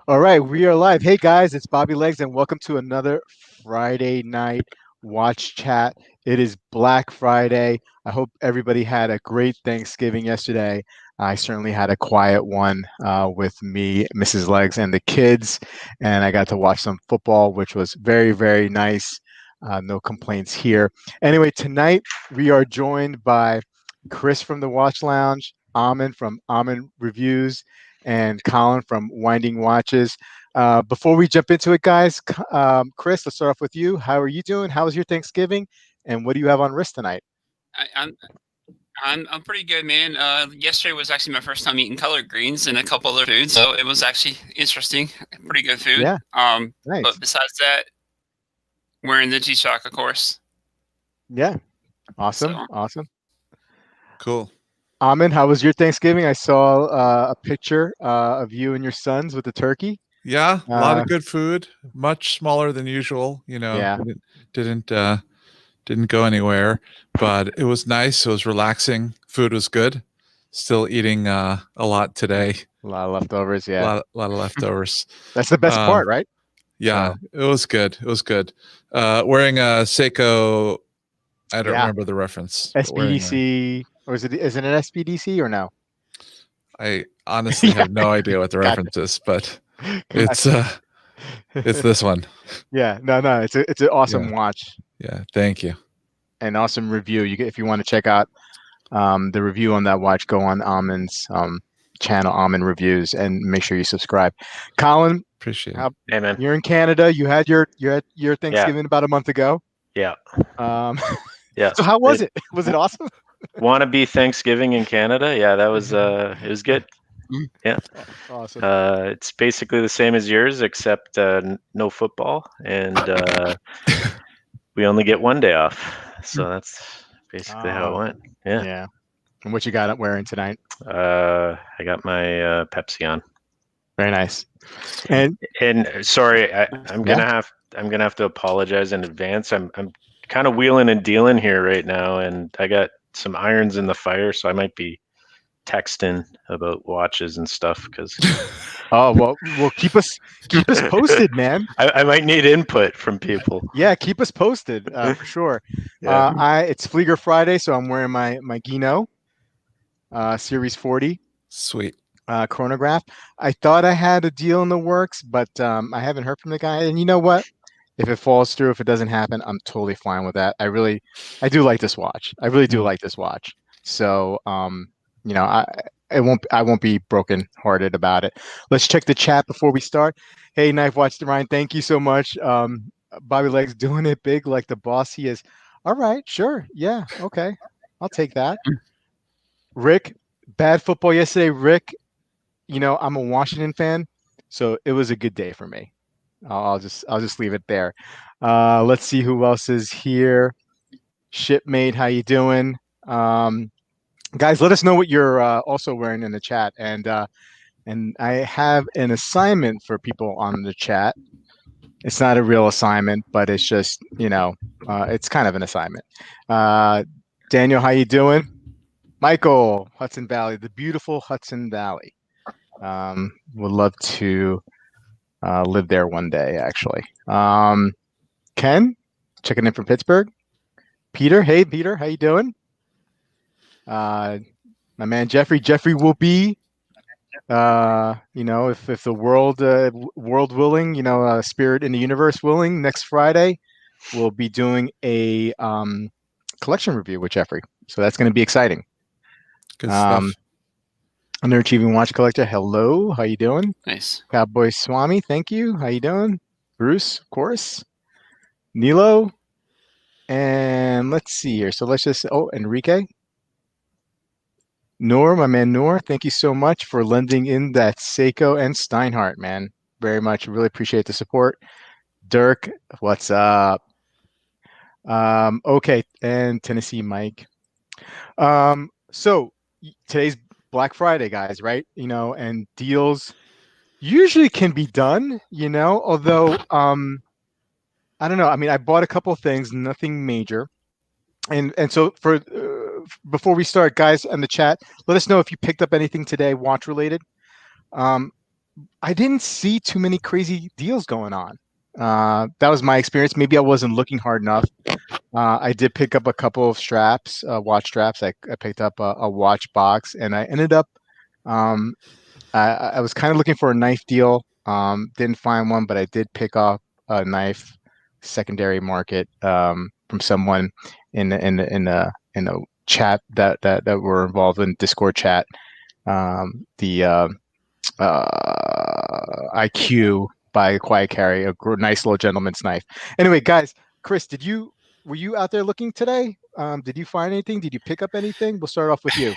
All right, we are live. Hey guys, it's Bobby Legs, and welcome to another Friday night watch chat. It is Black Friday. I hope everybody had a great Thanksgiving yesterday. I certainly had a quiet one with me, Mrs. Legs, and the kids, and I got to watch some football, which was very, very nice. No complaints here. Anyway, tonight we are joined by Chris from the Watch Lounge, Amin from Amin Reviews, and Colin from Winding Watches. Before we jump into it, guys, Chris, let's start off with you. How are you doing? How was your Thanksgiving? And what do you have on wrist tonight? I, I'm I'm pretty good, man. Yesterday was actually my first time eating collard greens and a couple other foods, so it was actually interesting. Pretty good food. Yeah, But nice. besides that, wearing the G-Shock, of course. Yeah, awesome, So awesome. Cool. Amin, how was your Thanksgiving? I saw a picture of you and your sons with the turkey. Yeah, a lot Uh, of good food. Much smaller than usual. yeah, Didn't go anywhere, but it was nice. It was relaxing. Food was good. Still eating a lot today. a lot of leftovers. A Yeah, lot of leftovers. that's the best Um, part, right? yeah, So, it was good. It was good. Wearing a Seiko. I don't yeah, remember the reference, but wearing a. SBDC, or is it an SBDC or no? I honestly Yeah, have no idea what the gotcha, reference is, but it's gotcha. it's this one. Yeah, no, it's an Yeah, awesome watch. yeah. Thank you. An awesome review. If you want to check out the review on that watch, go on Almond's channel, Almond Reviews, and make sure you subscribe. Colin, Appreciate it. how, Hey man. you're in Canada. You had your Yeah. Thanksgiving about a month ago. Yeah. Um, Yeah. so how was It it? Was it awesome? wannabe Thanksgiving in Canada. Yeah, that was it was good. Yeah. Awesome. It's basically the same as yours except no football and we only get one day off. So that's basically how it Oh, went. Yeah. yeah. And what you got up wearing tonight? I got my Pepsi on. Very nice. Sweet. And And sorry, yeah, I'm gonna have to apologize in advance. I'm kind of wheeling and dealing here right now, and I got some irons in the fire, so I might be texting about watches and stuff because oh well, keep us posted, man. I might need input from people. Yeah, keep us posted for sure. Yeah. It's Flieger Friday, so I'm wearing my Gino Series 40 Sweet. chronograph. I thought I had a deal in the works, but I haven't heard from the guy. And you know what? If it falls through, if it doesn't happen, I'm totally fine with that. I do like this watch. I really do Mm. like this watch. So, you know, I won't be broken hearted about it. Let's check the chat before we start. Hey, Knife Watch Ryan, thank you so much. Bobby Legs doing it big like the boss he is. All right, sure. Yeah, okay. I'll take that. Rick, bad football yesterday. Rick, you know, I'm a Washington fan, so it was a good day for me. I'll just leave it there. Let's see who else is here. Shipmate, how you doing? Um, guys, let us know what you're also wearing in the chat, and I have an assignment for people on the chat. It's not a real assignment, but it's just it's kind of an assignment. Uh, Daniel, how you doing? Michael, Hudson Valley, the beautiful Hudson Valley. Would love to live there one day, actually. Ken, checking in from Pittsburgh. Peter, hey Peter, how you doing? My man Jeffrey will be. If the world willing, spirit in the universe willing, next Friday we'll be doing a collection review with Jeffrey. So that's going to be exciting. Good stuff. Underachieving watch collector, hello, how you doing? nice. Cowboy Swami, thank you. How you doing? Bruce, of course. Nilo, and let's see here. So let's just Enrique. Noor, my man Noor, thank you so much for lending in that Seiko and Steinhardt, man. Very much. Really appreciate the support. Dirk, what's up? Okay, and Tennessee Mike. So today's Black Friday, guys, right? And deals usually can be done, although I don't know. I mean, I bought a couple of things, nothing major. And so for before we start, guys, in the chat, let us know if you picked up anything today watch related. Um, I didn't see too many crazy deals going on. That was my experience. Maybe I wasn't looking hard enough. I did pick up a couple of straps, watch straps. I picked up a watch box, and I ended up. Um, I was kind of looking for a knife deal. Didn't find one, but I did pick up a knife secondary market from someone in a chat that were involved in Discord chat. The IQ by Quiet Carry, a nice little gentleman's knife. Anyway, guys, Chris, were you out there looking today? Did you find anything? Did you pick up anything? We'll start off with you.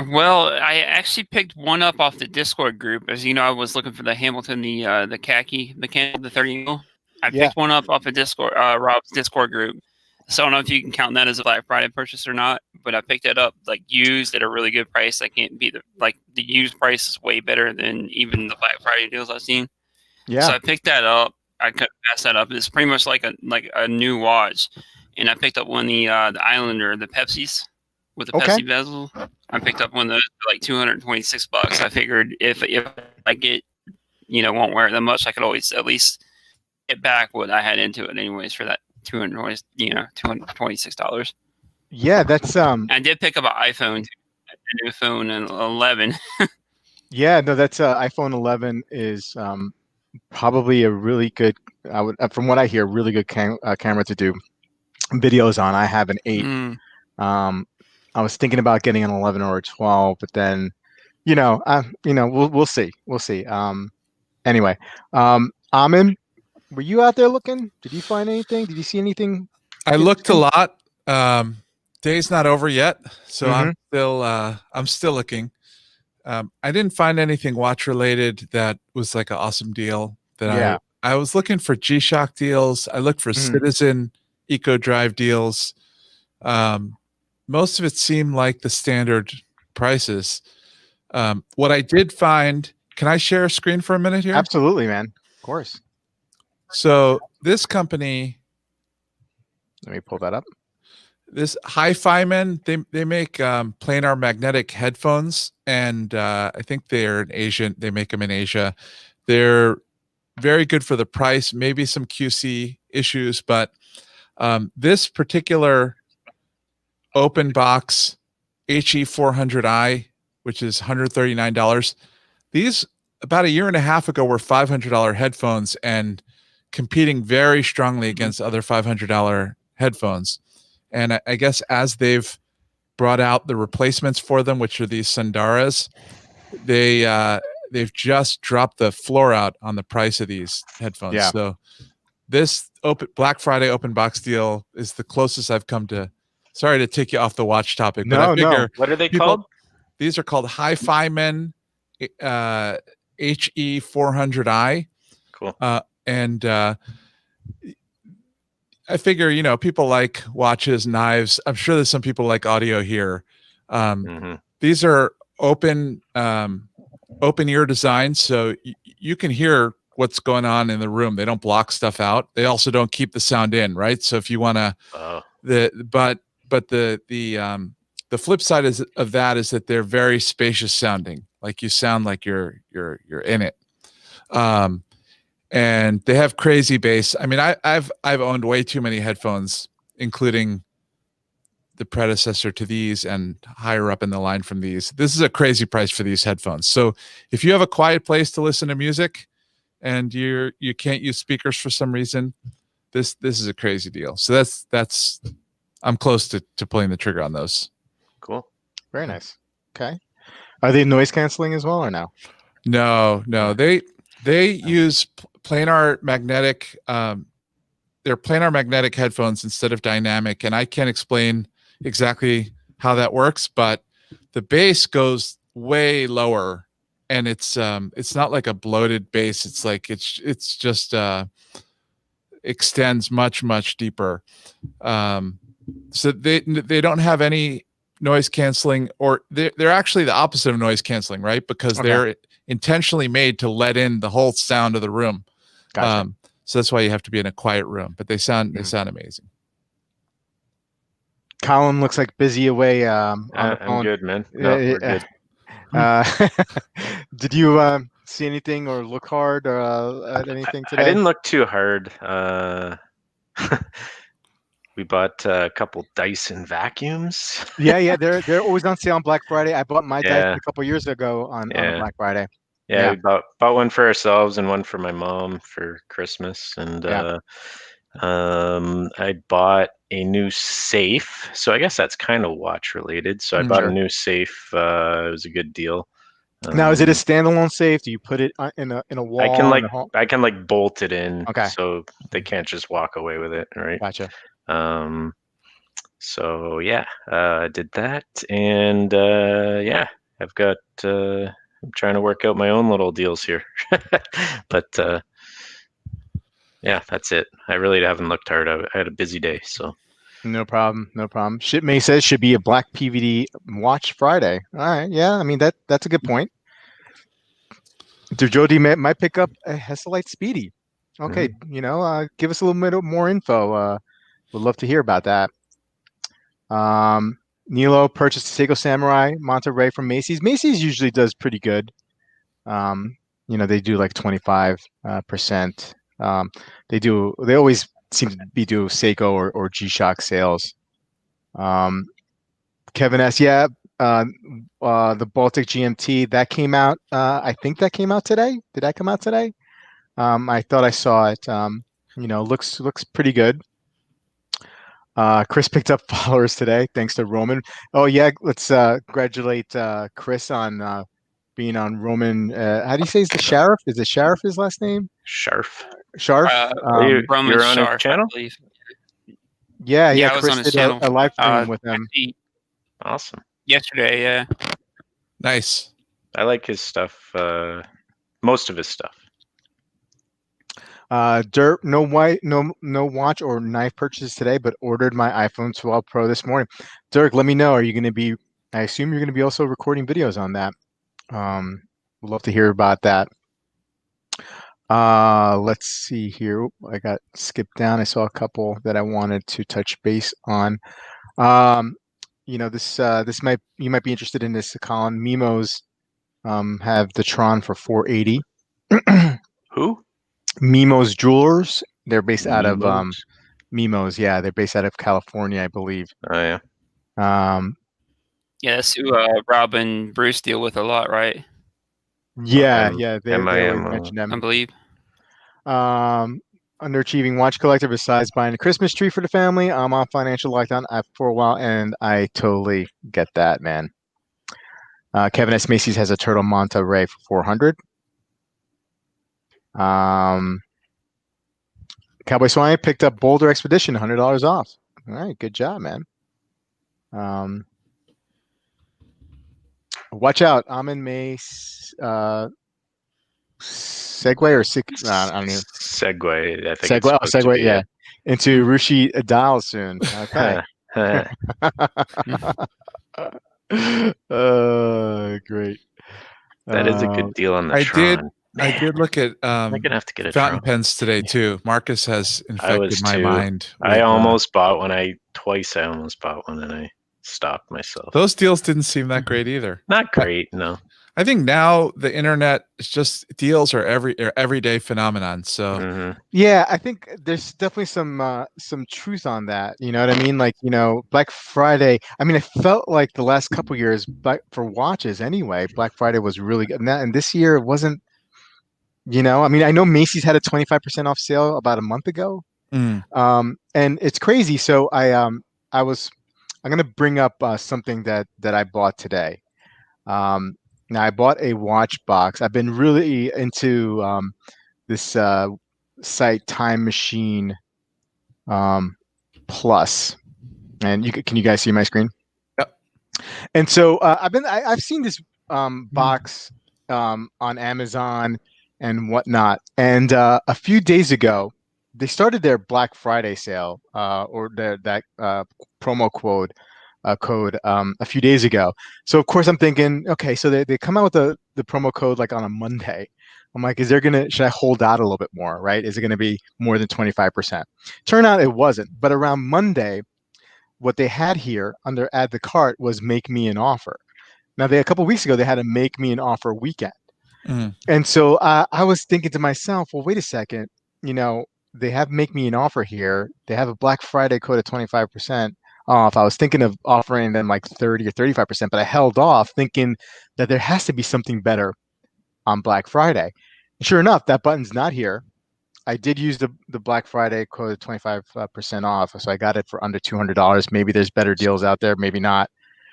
Well, I actually picked one up off the Discord group. As you know, I was looking for the Hamilton, the khaki mechanical, the 30 mil. I Yeah. picked one up off of Discord, Rob's Discord group. So I don't know if you can count that as a Black Friday purchase or not, but I picked it up like used at a really good price. I can't beat the used price is way better than even the Black Friday deals I've seen. Yeah. So I picked that up. I couldn't pass that up. It's pretty much like a new watch, and I picked up one the Islander, the Pepsis with the Okay. Pepsi bezel. I picked up one of those for like $226. I figured if I get won't wear it that much, I could always at least get back what I had into it anyways for that $226. Yeah, that's I did pick up an iPhone, a new phone, and 11. yeah, no, that's iPhone 11 is probably a really good. I would, from what I hear, really good camera to do videos on. I have an 8. I was thinking about getting an 11 or a 12, but then, we'll see. We'll see. Anyway, Amin, were you out there looking? Did you find anything? Did you see anything? I looked a lot. Day's not over yet, so Mhm. I'm still looking. I didn't find anything watch related that was like an awesome deal. Yeah. I was looking for G-Shock deals. I looked for Mhm. Citizen Eco Drive deals. Most of it seemed like the standard prices. What I did find, can I share a screen for a minute here? Absolutely, man. Of course. So this company, Let me pull that up. this Hi-Fi Men, they make planar magnetic headphones, and I think they're an Asian. They make them in Asia. They're very good for the price. Maybe some QC issues, but this particular open box HE400i, which is $139. These about a year and a half ago were $500 headphones and competing very strongly against other $500 headphones. And I guess as they've brought out the replacements for them, which are these Sundaras, they've just dropped the floor out on the price of these headphones. Yeah. So this Black Friday open box deal is the closest I've come to. Sorry to take you off the watch topic, but I figure What are they called? these are called Hi-Fi Men HE400i. Cool. And I figure, people like watches, knives. I'm sure there's some people like audio here. These are open ear designs, so you can hear what's going on in the room. They don't block stuff out. They also don't keep the sound in, right? So if you want to, but the flip side of that is that they're very spacious sounding. Like you sound like you're in it. And they have crazy bass. I mean, I've owned way too many headphones, including the predecessor to these and higher up in the line from these. This is a crazy price for these headphones. So if you have a quiet place to listen to music and you can't use speakers for some reason, this is a crazy deal. So that's I'm close to pulling the trigger on those. Cool. Very nice. Okay. Are they noise canceling as well or no? No. They use planar magnetic. They're planar magnetic headphones instead of dynamic, and I can't explain exactly how that works, but the bass goes way lower, and it's not like a bloated bass. It's like it's just extends much deeper. So they don't have any noise canceling, or they're actually the opposite of noise canceling, right? Because they're intentionally made to let in the whole sound of the room. Gotcha. So that's why you have to be in a quiet room, but they sound amazing. Colin looks like busy away on the phone. I'm good, man. No, we're good. Did you see anything or look hard at anything I today? didn't look too hard. We bought a couple Dyson vacuums. Yeah, they're always on sale on Black Friday. I bought my Dyson Yeah, a couple years ago on a yeah, Black Friday. yeah. Yeah, We bought one for ourselves and one for my mom for Christmas, and yeah, I bought a new safe. So I guess that's kind of watch related. So I bought a sure. new safe. It was a good deal. Now, is it a Um, standalone safe? Do you put it in a I can wall in like the hall? I can like bolt it in, Okay, so they can't just walk away with it, right? gotcha. Um, so yeah, I did that, and yeah, I've got. I'm trying to work out my own little deals here, but yeah, that's it. I really haven't looked hard. I had a busy day, so No problem, no problem. Shipmate says should be a black PVD watch Friday. All right, yeah, I mean that's a good point. Jody might pick up a Hesalite Speedy. Okay, give us a little bit more info. Would love to hear about that. Nilo purchased a Seiko Samurai Monterey from Macy's. Macy's usually does pretty good. They do like 25%. They always seem to be do Seiko or G-Shock sales. Kevin S. Yeah, the Baltic GMT that came out. I think that came out today. Did that come out today? I thought I saw it. Looks pretty good. Chris picked up followers today, thanks to Roman. Oh yeah, let's congratulate Chris on being on Roman. How do you say is the sheriff? Is the sheriff his last name? Sharf. Sharf. Roman You're on his Sharp, I channel? believe. Yeah. I was Chris on his did channel. a live stream with him. Actually, Awesome. yesterday, yeah. Nice. I like his stuff. Most of his stuff. Dirt, no watch or knife purchases today, but ordered my iPhone 12 Pro this morning. Dirk, let me know. Are you going to be? I assume you're going to be also recording videos on that. Would love to hear about that. Let's see here. I got skipped down. I saw a couple that I wanted to touch base on. This might you might be interested in this, Colin. Mimos have the Tron for 480. Who? Mimos Jewelers. They're based out of Mimos? Mimos. Yeah, they're based out of California, I believe. Oh yeah. Yeah, that's who Rob and Bruce deal with a lot, right? Yeah. They always MIMO. mention them. I believe. Underachieving watch collector. Besides buying a Christmas tree for the family, I'm on financial lockdown for a while, and I totally get that, man. Kevin S. Macy's has a Turtle Manta Ray for 400. Cowboy Swine picked up Boulder Expedition, $100 off. All right, good job, man. Watch out, Amin may segue or I don't know. Segue. I think it's Segue, supposed to be yeah, into Rushi Adal soon. Okay. Great. That is a good deal on the I Tron. I did look at I'm gonna have to get a fountain Tron. pens today too. Marcus has infected my too. mind. I with, almost bought one. Twice I almost bought one, and I stopped myself. those deals didn't seem that great either. Not great, no. I think now the internet is just deals are everyday phenomenon. So Mhm. Yeah, I think there's definitely some truth on that. You know what I mean? Like, Black Friday. I mean, it felt like the last couple years, but for watches anyway, Black Friday was really good. And this year it wasn't. I mean, I know Macy's had a 25% off sale about a month ago. mm, And it's crazy. So I'm gonna bring up something that I bought today. Now I bought a watch box. I've been really into this site Time Machine Plus, and can you guys see my screen? Yep. And so I've seen this box on Amazon and whatnot, and a few days ago they started their Black Friday sale or that promo code a few days ago. So of course I'm thinking, okay, so they come out with the promo code like on a Monday. I'm like, should I hold out a little bit more, right? Is it going to be more than 25%? Turn out it wasn't. But around Monday, what they had here under add the cart was make me an offer. Now a couple weeks ago, they had a make me an offer weekend. Mm. And so I was thinking to myself, well, wait a second, they have make me an offer here. They have a Black Friday code of 25% off. I was thinking of offering them like 30 or 35%, but I held off thinking that there has to be something better on Black Friday. And sure enough, that button's not here. I did use the Black Friday code of 25% off, so I got it for under $200. Maybe there's better deals out there, maybe not.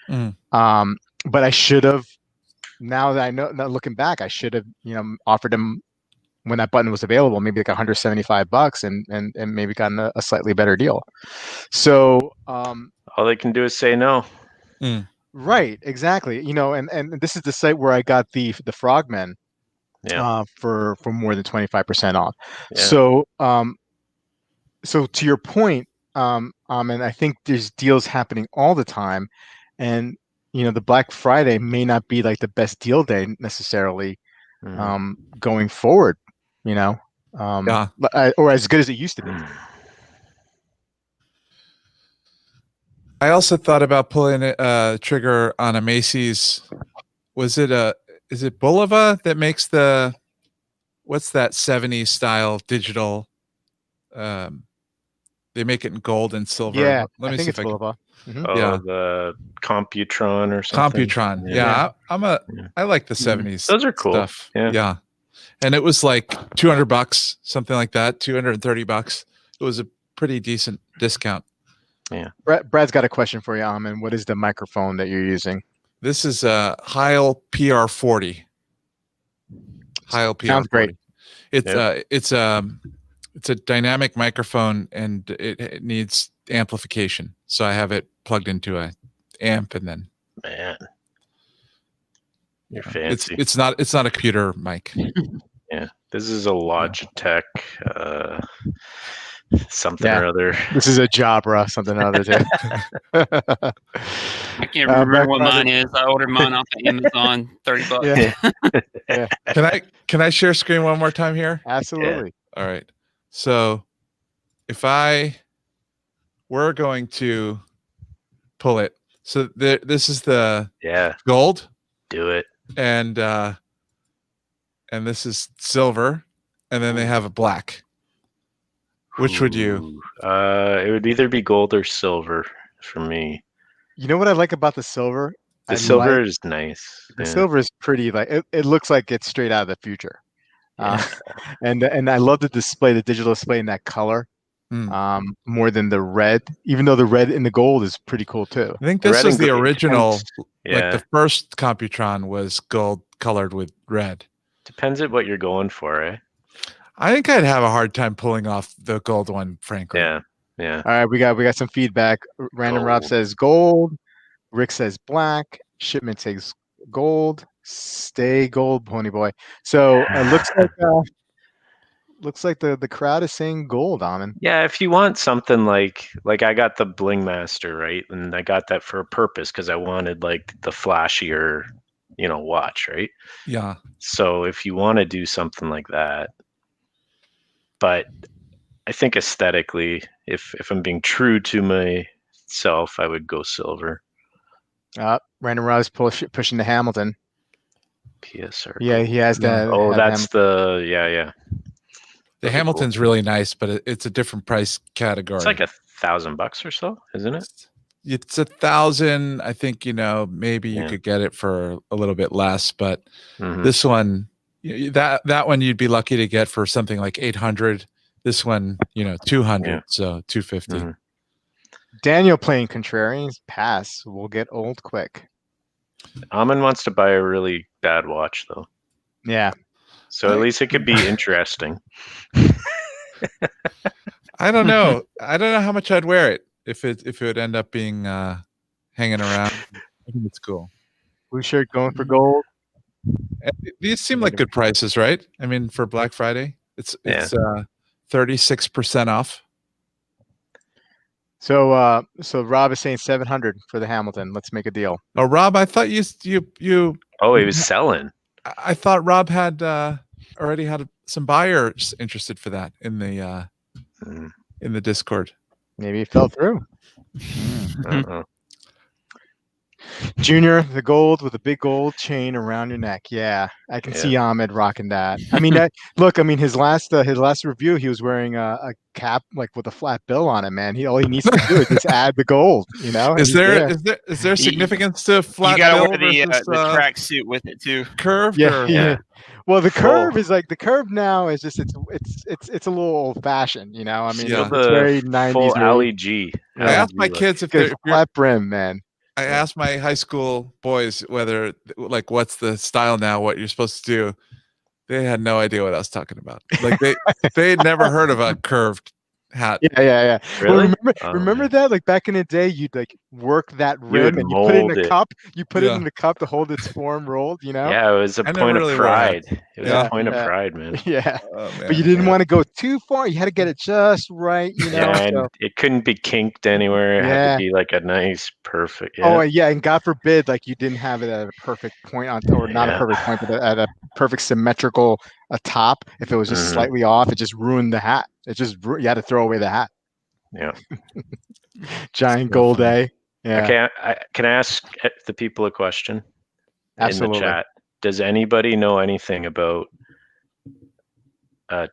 Mm. But I should have. Now that I know, now looking back, I should have, offered them when that button was available, maybe like $175, and maybe gotten a slightly better deal. So, All they can do is say no. Mm. right, exactly. And this is the site where I got the Frogmen for more than 25% off. Yeah. So to your point, and I think there's deals happening all the time, and the Black Friday may not be like the best deal day necessarily going forward, Yeah. or as good as it used to be. I also thought about pulling a trigger on a Macy's. Is it Bulova that makes what's that 70s style digital? They make it in gold and silver. Yeah, Let me I think see it's if I can. Bulova. Mm-hmm. Oh, Yeah. the Computron or something. Computron. Yeah. I like the 70s. Those are cool. Stuff. Yeah. Yeah. And it was like $200, something like that, $230. It was a pretty decent discount. Yeah. Brad's got a question for you, Amin. What is the microphone that you're using? This is a Heil PR40. Heil PR40. Sounds great. It's a dynamic microphone, and it needs amplification. So I have it plugged into a amp, and then Man, you're fancy. it's not a computer mic. Yeah, this is a Logitech something or other. This is a Jabra, something or other too. I can't remember what mine is. I ordered mine off of Amazon, $30. Yeah. Can I share screen one more time here? Absolutely. All right. So if we're going to pull it. So this is the gold. Do it. And this is silver, and then they have a black. Which would you? It would either be gold or silver for me. You know what I like about the silver? The silver is nice. The silver is pretty. Like it looks like it's straight out of the future. And I love the digital display in that color, more than the red. Even though the red in the gold is pretty cool too. I think this was the original. Like the first Computron was gold colored with red. Depends on what you're going for, eh? I think I'd have a hard time pulling off the gold one, frankly. Yeah. All right, we got some feedback. Random Rob says gold. Rick says black. Shipment says gold. Stay gold, Pony Boy. So it looks like the crowd is saying gold, Amin. Yeah, if you want something like I got the Bling Master, right? And I got that for a purpose because I wanted like the flashier, watch, right? Yeah. So if you want to do something like that, but I think aesthetically, if I'm being true to myself, I would go silver. Random Rob's pushing the Hamilton. PSR. Yeah, he has that. Oh, that's the The Hamilton's really nice, but it's a different price category. It's like $1,000 or so, isn't it? It's $1,000. I think maybe you could get it for a little bit less, but this one, that one you'd be lucky to get for something like $800. This one, $200, so $250. Daniel playing contrarians pass will get old quick. Amin wants to buy a really bad watch though. Yeah. So at least it could be interesting. I don't know. I don't know how much I'd wear it if it would end up being hanging around. I think it's cool. Blue shirt going for gold. These seem like good prices, right? I mean, for Black Friday, it's 36% off. So Rob is saying 700 for the Hamilton. Let's make a deal. Oh, Rob, I thought you. Oh, he was selling. I thought Rob had already had some buyers interested for that in the Discord. Maybe it fell through. Junior, the gold with a big gold chain around your neck. Yeah, I can see Ahmed rocking that. I mean, look, I mean, his last review, he was wearing a cap like with a flat bill on it. Man, all he needs to do is just add the gold. You know, and Is he's there there. is there significance to You flat got to bill wear versus the track suit with it too. curved? Yeah, Or yeah. Well, the Full. curve is like the curve now is just it's a little old fashioned. You know, I mean, Yeah. it's very The 90s. full Very, Ali G. I Yeah. asked my kids if Get they're a flat brim, man. I asked my high school boys whether like what's the style now, what you're supposed to do. They had no idea what I was talking about. Like they had never heard of a curved hat. Yeah. Really? Well, Oh, remember man. that? Like back in the day, you'd like work that You would rim and you put it in mold a it. cup. You put it Yeah. in the cup to hold its form rolled. You know. Yeah, it was a I never point really of wore pride. hats. It was Yeah. a point Yeah. of pride, man. Yeah, Oh, but you man. didn't want to go too far. You had to get it just right. You know. Yeah, and So, it couldn't be kinked anywhere. It had yeah. to be like a nice, perfect. Oh, Yeah. yeah, and God forbid, like you didn't have it at a perfect point or not a Yeah. perfect point, but at a perfect symmetrical top. If it was just Mhm. slightly off, it just ruined the hat. You had to throw away the hat. Yeah. Giant So gold funny. A. Yeah, Okay, can I ask the people a question in the absolutely. chat? Does anybody know anything about so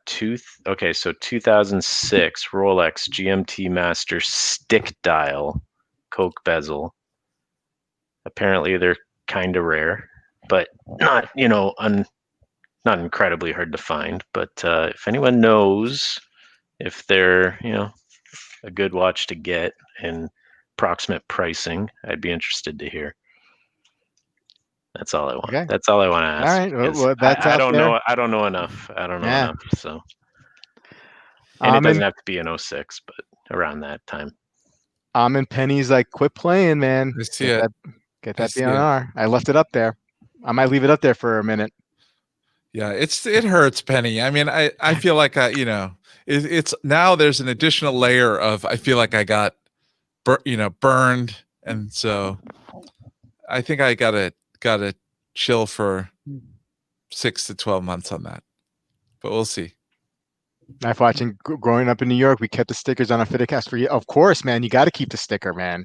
2006 Rolex GMT Master stick dial Coke bezel? Apparently they're kind of rare, but not not incredibly hard to find. But if anyone knows if they're a good watch to get and approximate pricing, I'd be interested to hear. That's all I want. Okay. That's all I want to All ask. right. Well, because that's I out don't there. know. I don't know enough. I don't know Yeah. enough. So, and it Amin, doesn't have to be an 06, but around that time. Amin Penny's like, quit playing, man. I see it. Get I that see it. BNR. I left it up there. I might leave it up there for a minute. Yeah, it hurts, Penny. I mean, I feel like it's now there's an additional layer of I feel like I got burned, and so I think I gotta chill for 6 to 12 months on that, but we'll see. Knife watching, growing up in New York, we kept the stickers on our Fitcast for you. Of course, man, you got to keep the sticker, man.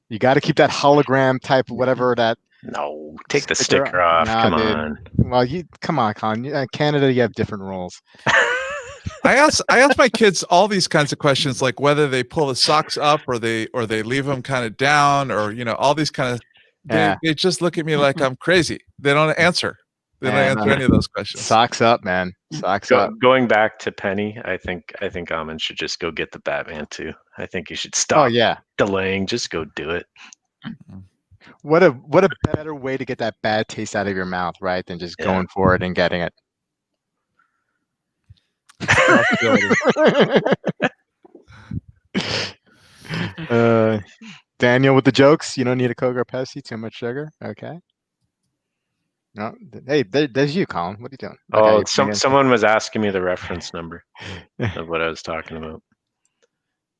You got to keep that hologram type, whatever that. No, take the sticker off. Nah, Come dude. on. Well, come on, Colin. Canada, you have different rules. I ask my kids all these kinds of questions, like whether they pull the socks up or they leave them kind of down, or all these kind of. Yeah. They just look at me like I'm crazy. They don't answer. They don't answer any of those questions. Socks up, man. Socks up. Going back to Penny, I think Amin should just go get the Batman too. I think you should stop delaying. Just go do it. What a better way to get that bad taste out of your mouth, right? Than just going for it and getting it. Daniel with the jokes. You don't need a Coke or Pepsi. Too much sugar. Okay. No. Hey, there's you, Colin. What are you doing? Oh, someone was asking me the reference number of what I was talking about.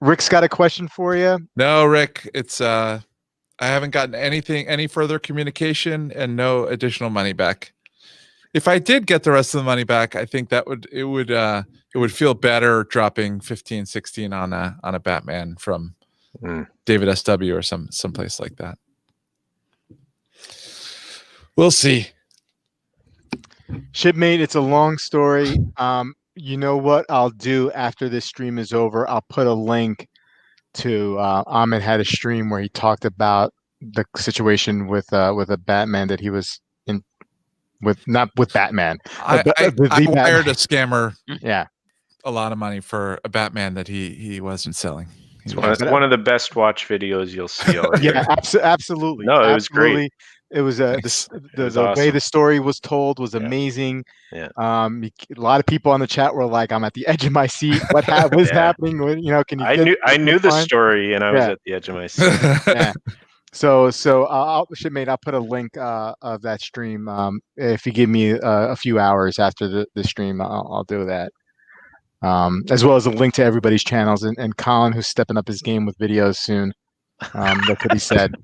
Rick's got a question for you. No, Rick. It's I haven't gotten any further communication and no additional money back. If I did get the rest of the money back, I think it would feel better dropping 15, 16 on a Batman from David SW or someplace like that. We'll see. Shipmate, it's a long story. You know what I'll do after this stream is over? I'll put a link to Amin had a stream where he talked about the situation with a Batman that he was in not with Batman. I hired a scammer. Yeah, a lot of money for a Batman that he wasn't selling. It's one of the best watch videos you'll see. Yeah, absolutely. No, it was great. It was the awesome. way the story was told was amazing. Yeah. A lot of people on the chat were like, "I'm at the edge of my seat. What was happening? Can you?" I knew the story, and I was at the edge of my seat. Yeah. So Shipmate, I'll put a link of that stream. If you give me a few hours after the stream, I'll do that. As well as a link to everybody's channels and Colin, who's stepping up his game with videos soon. That's what he said.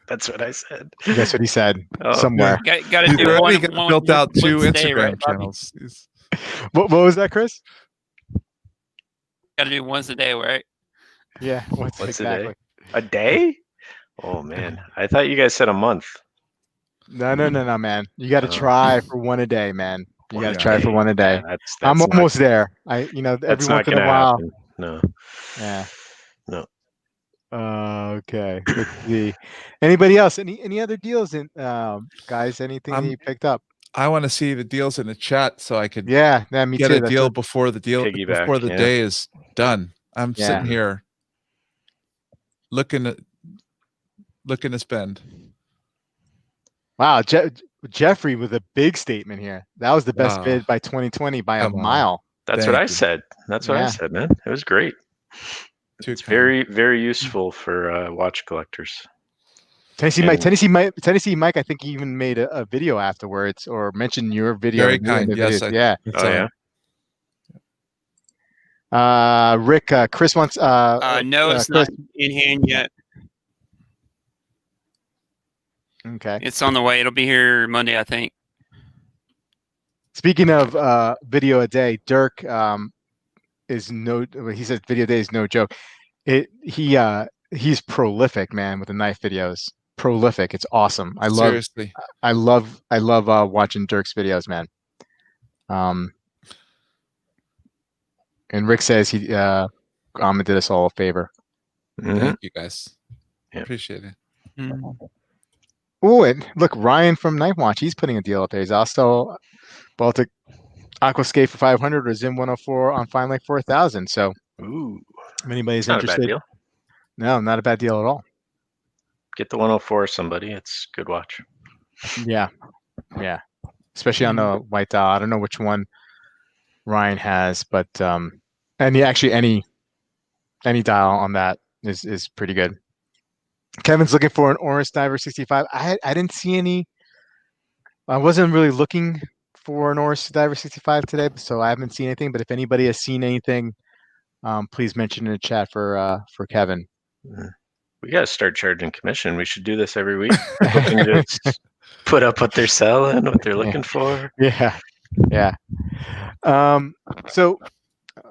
That's what I said. That's what he said somewhere. Got to do one built out 2 Instagram right, channels. What was that, Chris? Got to do once a day, right? Yeah. What's exactly? A day? Oh man, I thought you guys said a month. No, man. You got to Oh. try for one a day, man. You One got a to try for day. one a day. Yeah, I'm that's almost not, there. Every that's once not in a gonna while. happen. No, Yeah. no. Okay. Let's see. Anybody else? Any other deals in guys? Anything that I'm you picked up? I want to see the deals in the chat so I could Yeah, me get too. a That's deal what, before the Piggyback. Yeah. day is done. I'm Yeah. sitting here looking to spend. wow. Jeffrey with a big statement here. That was the best Wow. bid by 2020 by a Come on. mile. That's what I Thank you. said. That's what I Yeah. said, man. It was great. Too It's kind. very, very useful for watch collectors. Tennessee And- Mike. Tennessee Mike. I think he even made a video afterwards or mentioned your video. Very in kind. the Yes, videos. Yeah. Oh yeah. Rick. Chris wants. No, it's Chris. not in hand yet. Okay. It's on the way. It'll be here Monday, I think. Speaking of video a day, Dirk is no. He says video a day is no joke. He's prolific, man, with the knife videos. Prolific. It's awesome. seriously. I love watching Dirk's videos, man. And Rick says he Amin did us all a favor. Mhm. Thank you guys. Yeah. Appreciate it. Oh, and look, Ryan from Knife Watch, he's putting a deal up there. He's also Baltic Aquascape for 500 or Zim 104 on Fine Lake for 1,000. So Ooh, if anybody's not a bad interested, deal. no, not a bad deal at all. Get the 104 somebody. It's good watch. Yeah. Especially on the white dial. I don't know which one Ryan has, but actually any dial on that is pretty good. Kevin's looking for an Oris Diver 65. I didn't see any. I wasn't really looking for an Oris Diver 65 today, so I haven't seen anything. But if anybody has seen anything, please mention in the chat for Kevin. We gotta start charging commission. We should do this every week. People can just put up what they're selling, what they're looking for. Yeah. So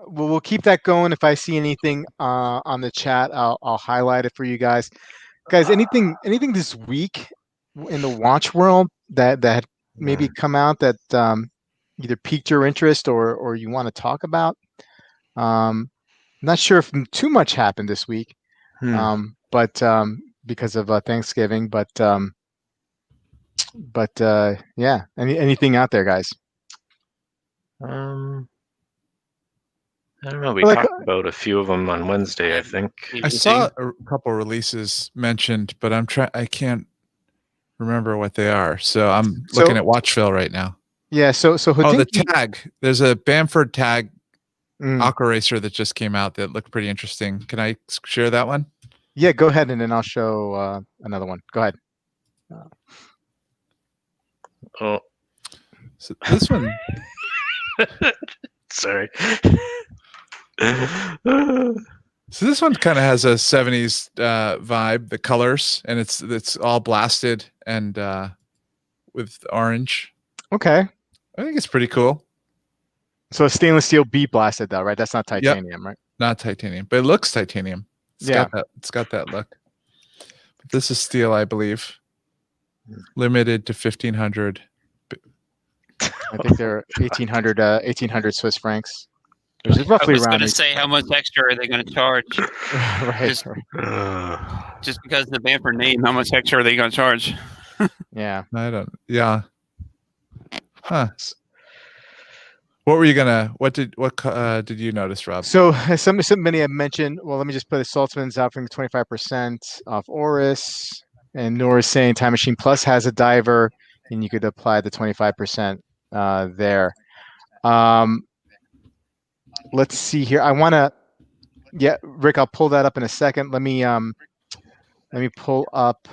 we'll keep that going. If I see anything on the chat, I'll highlight it for you guys. Guys, anything this week in the watch world that maybe come out that either piqued your interest or you want to talk about? Not sure if too much happened this week, but because of Thanksgiving, but yeah. Anything out there, guys? I don't know. We Well, talked about a few of them on Wednesday, I think. I saw a couple releases mentioned, but I can't remember what they are. So I'm looking at Watchville right now. Yeah. So Oh, the Hodinkee, tag. There's a Bamford tag Mm. Aqua Racer that just came out that looked pretty interesting. Can I share that one? Yeah, go ahead, and then I'll show another one. Go ahead. Oh, So this one, sorry. so this one kind of has a 70s vibe, the colors, and it's all blasted and with orange. Okay. I think it's pretty cool. So a stainless steel bead blasted though, right? That's not titanium, right? Not titanium, but it looks titanium. It's got that look. But this is steel, I believe. Limited to 1,500. I think they're 1,800 Swiss francs. Which is roughly I was around. going to say, how much extra are they going to charge? Right. Just because of the Bamford name, how much extra are they going to charge? Yeah. I don't. Yeah. Huh. What did you notice, Rob? So somebody had mentioned. Well, let me just put the Saltzman's offering 25% off Oris, and Nora's saying Time Machine Plus has a diver, and you could apply the 25% there. Let's see here. I want to. Yeah, Rick, I'll pull that up in a second. Let me pull up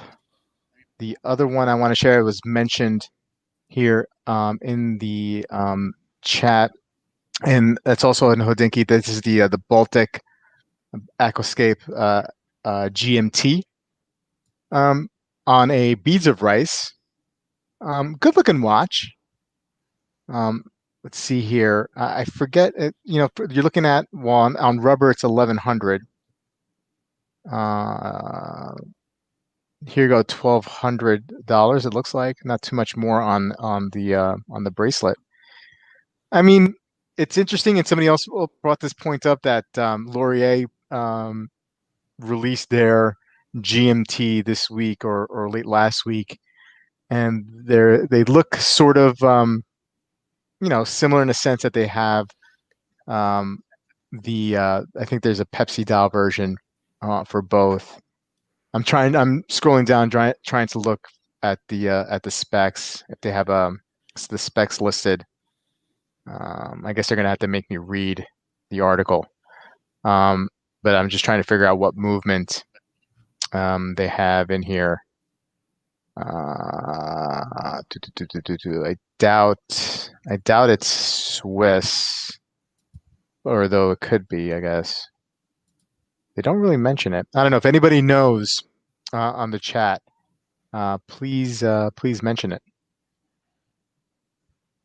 the other one I want to share. It was mentioned here in the chat, and that's also in Hodinkee. This is the Baltic Aquascape GMT on a beads of rice. Good looking watch. Let's see here. I forget it. You're looking at on rubber. It's 1,100. here you go, $1,200. It looks like not too much more on the bracelet. I mean, it's interesting, and somebody else brought this point up that Laurier released their GMT this week or late last week, and they look sort of similar in the sense that they have um, I think there's a Pepsi dial version for both. I'm scrolling down trying to look at the specs if they have the specs listed. I guess they're gonna have to make me read the article. But I'm just trying to figure out what movement they have in here. I doubt it's Swiss, or though it could be, I guess. They don't really mention it. I don't know if anybody knows on the chat. Please mention it.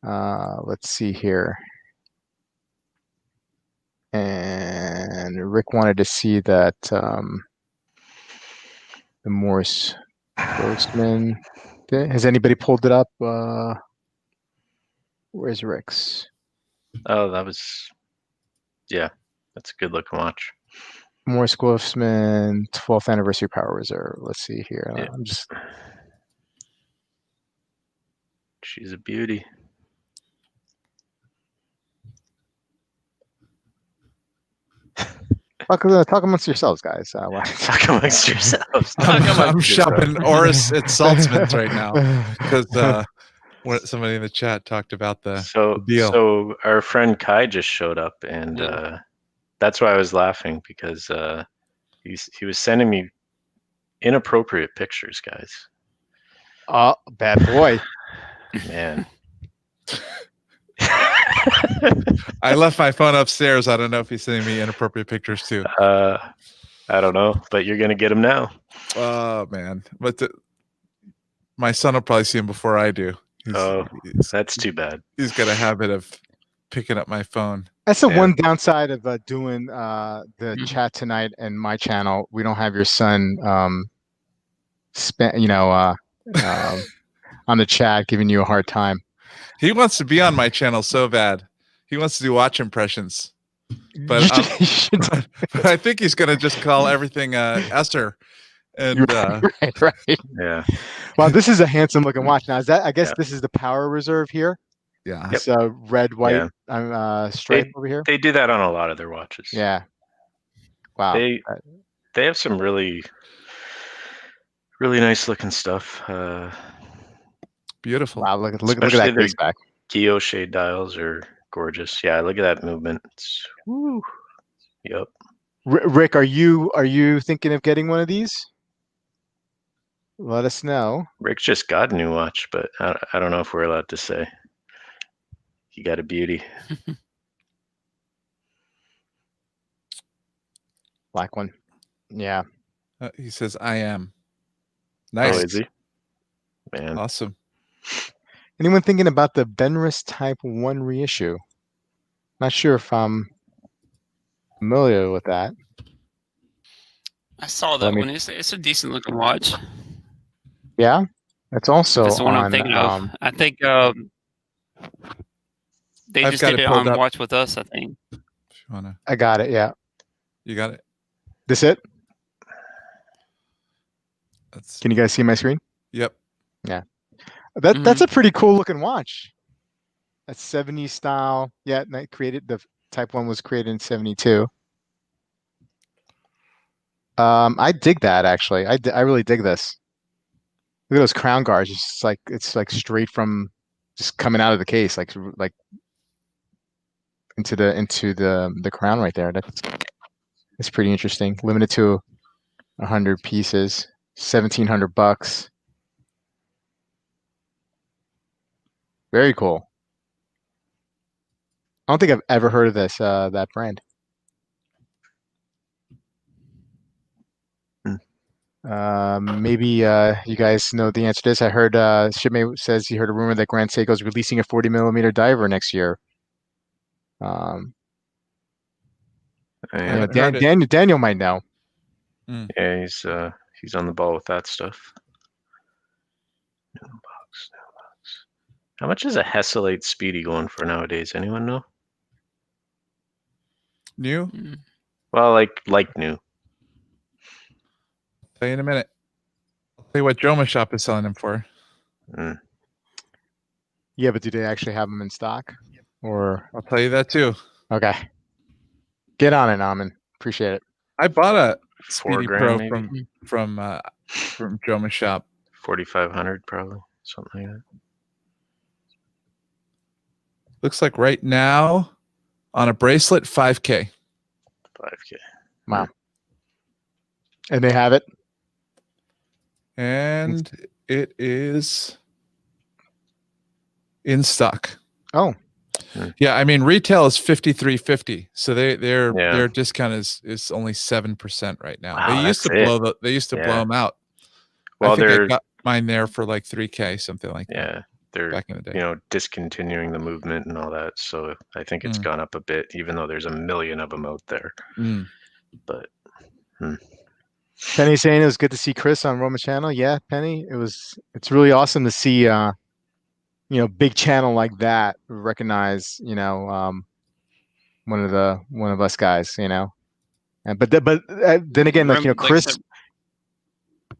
Let's see here. And Rick wanted to see that the Morse Grossman. Has anybody pulled it up? Where's Rick's? Oh, that's a good looking watch. Morse Grossman 12th anniversary power reserve. Let's see here. Yeah. She's a beauty. Talk amongst yourselves, guys. Talk amongst yourselves. I'm shopping Oris at Saltzman's right now because somebody in the chat talked about the deal. So our friend Kai just showed up, and that's why I was laughing, because he was sending me inappropriate pictures, guys. Oh, bad boy. Man. I left my phone upstairs. I don't know if he's sending me inappropriate pictures too. I don't know, but you're gonna get them now. Oh man, but my son will probably see him before I do. That's too bad. He's got a habit of picking up my phone. That's the one downside of doing the chat tonight and my channel. We don't have your son on the chat giving you a hard time. He wants to be on my channel so bad. He wants to do watch impressions, but I think he's going to just call everything Esther. And right. Yeah. Well, this is a handsome looking watch. Now, I guess this is the power reserve here. Yeah. It's red, white stripe over here. They do that on a lot of their watches. Yeah. Wow. They have some really, really nice looking stuff. Beautiful. Wow, look at that grease back. Geo shade dials are gorgeous. Yeah, look at that movement. Woo. Yep. Rick, are you thinking of getting one of these? Let us know. Rick just got a new watch, but I don't know if we're allowed to say. He got a beauty. Black one. Yeah. He says, I am. Nice. Oh, is he? Man. Awesome. Anyone thinking about the Benris Type 1 reissue? Not sure if I'm familiar with that. I saw that one. It's a decent looking watch. Yeah? That's also That's the one I'm thinking of. I think they just did it on Watch With Us, I think. If you wanna... I got it, yeah. You got it? This it? Can you guys see my screen? Yep. Yeah. That's a pretty cool looking watch. That's 70s style. Yeah, the Type 1 was created in 72. I dig that, actually. I really dig this. Look at those crown guards. It's like straight from just coming out of the case, like into the crown right there. That's pretty interesting. Limited to 100 pieces, $1,700. Very cool. I don't think I've ever heard of that brand. Maybe you guys know the answer to this. I heard Shipmate says he heard a rumor that Grand Seiko is releasing a 40mm diver next year. Daniel might know. Yeah, He's on the ball with that stuff. No box. How much is a Hesselite Speedy going for nowadays? Anyone know? New? Mm. Well, like new. Tell you in a minute. I'll tell you what Joma Shop is selling them for. Mm. Yeah, but do they actually have them in stock? Or I'll tell you that too. okay, get on it, Amin. Appreciate it. I bought a $4 Speedy grand, Pro maybe from Joma Shop. 4,500 probably, something like that. Looks like right now on a bracelet, 5K. 5K. Wow. And they have it. And it is in stock. Oh, Yeah, I mean retail is 53.50, so Yeah. their discount is only 7% right now. Wow, they used to that's blow Yeah. blow them out. Well, I think I they're got mine there for like 3K, something like that. yeah, they're Back in the day. discontinuing the movement and all that. So I think it's gone up a bit, even though there's a million of them out there. Mm. But Penny saying it was good to see Chris on Roma channel. Yeah, Penny, it's really awesome to see big channel like that recognize one of us guys, and but then again, like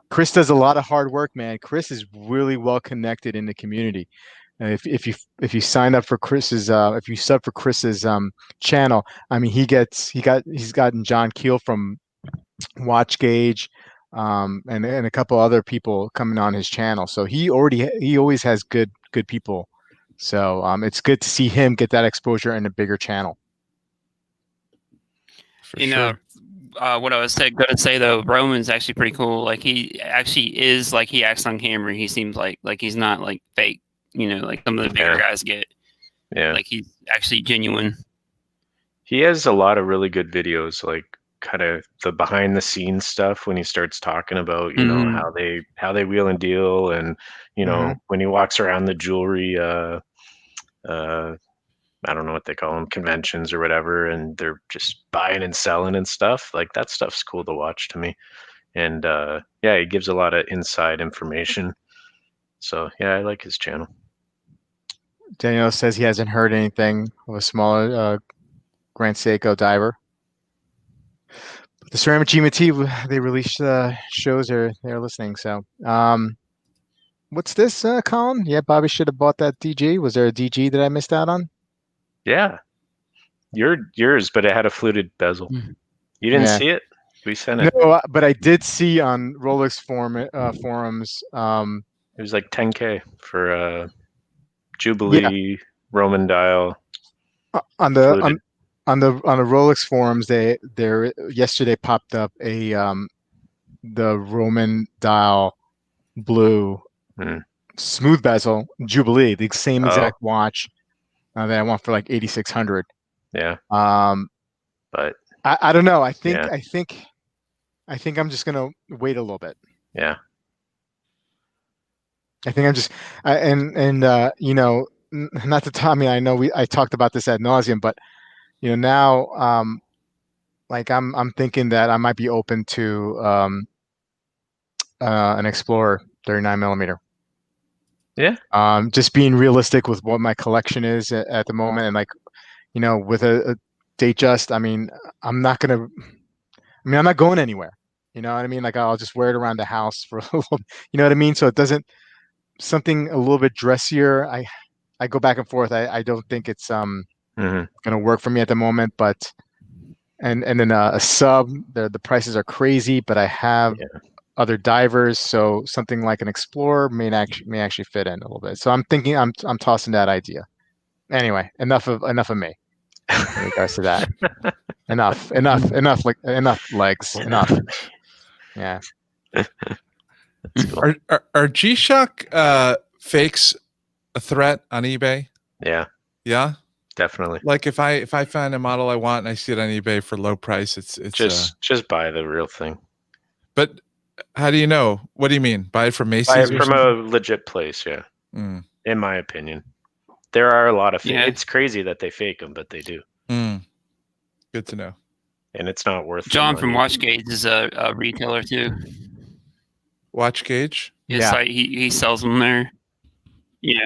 Chris does a lot of hard work, man. Chris is really well connected in the community. And if you sign up for Chris's if you sub for Chris's channel, I mean he's gotten John Keel from Watch Gauge, and a couple other people coming on his channel. So he always has good people. So it's good to see him get that exposure in a bigger channel. For You sure. know, what I was going to say though, Roman's actually pretty cool. Like he actually is like he acts on camera. He seems like he's not like fake. Like some of the bigger guys get. yeah, Like he's actually genuine. he has a lot of really good videos, like kind of the behind the scenes stuff when he starts talking about how they wheel and deal, and when he walks around the jewelry I don't know what they call them, conventions or whatever, and they're just buying and selling and stuff. Like that stuff's cool to watch to me. And yeah, he gives a lot of inside information. So yeah, I like his channel. Daniel says he hasn't heard anything of a smaller Grand Seiko diver. The Ceramic GMT, they release shows they're listening. So what's this, Colin? Yeah, Bobby should have bought that DG. Was there a DG that I missed out on? Yeah, yours, but it had a fluted bezel. You didn't see it? We sent it. No, but I did see on Rolex forums. It was like 10K for Jubilee Roman dial. On the Rolex forums, there yesterday popped up a the Roman dial blue smooth bezel Jubilee, the same exact watch that I want for like 8,600. Yeah. But I don't know. I think I'm just gonna wait a little bit. Yeah. I think I'm just not to tell me. I know I talked about this ad nauseum, but now like I'm thinking that I might be open to an Explorer 39 millimeter. Yeah. Just being realistic with what my collection is at the moment, and like with a Datejust, I mean I'm not going anywhere. You know what I mean? Like I'll just wear it around the house for a little. You know what I mean? So it doesn't something a little bit dressier. I go back and forth. I don't think it's gonna work for me at the moment, but and then a sub, the prices are crazy, but I have other divers, so something like an Explorer may actually fit in a little bit. So I'm thinking I'm tossing that idea. Anyway, enough of me in regards to that. enough legs. Enough. Yeah. Cool. Are G-Shock fakes a threat on eBay? Yeah. Yeah. Definitely. Like if I find a model I want and I see it on eBay for low price, it's just buy the real thing. But how do you know? What do you mean? Buy it from Macy's? Buy it from a legit place, yeah. In my opinion, there are a lot of. It's crazy that they fake them, but they do. Good to know. And it's not worth. John from Watch Gauge is a retailer too. watch gauge. His Yeah. site, he sells them there. Yeah,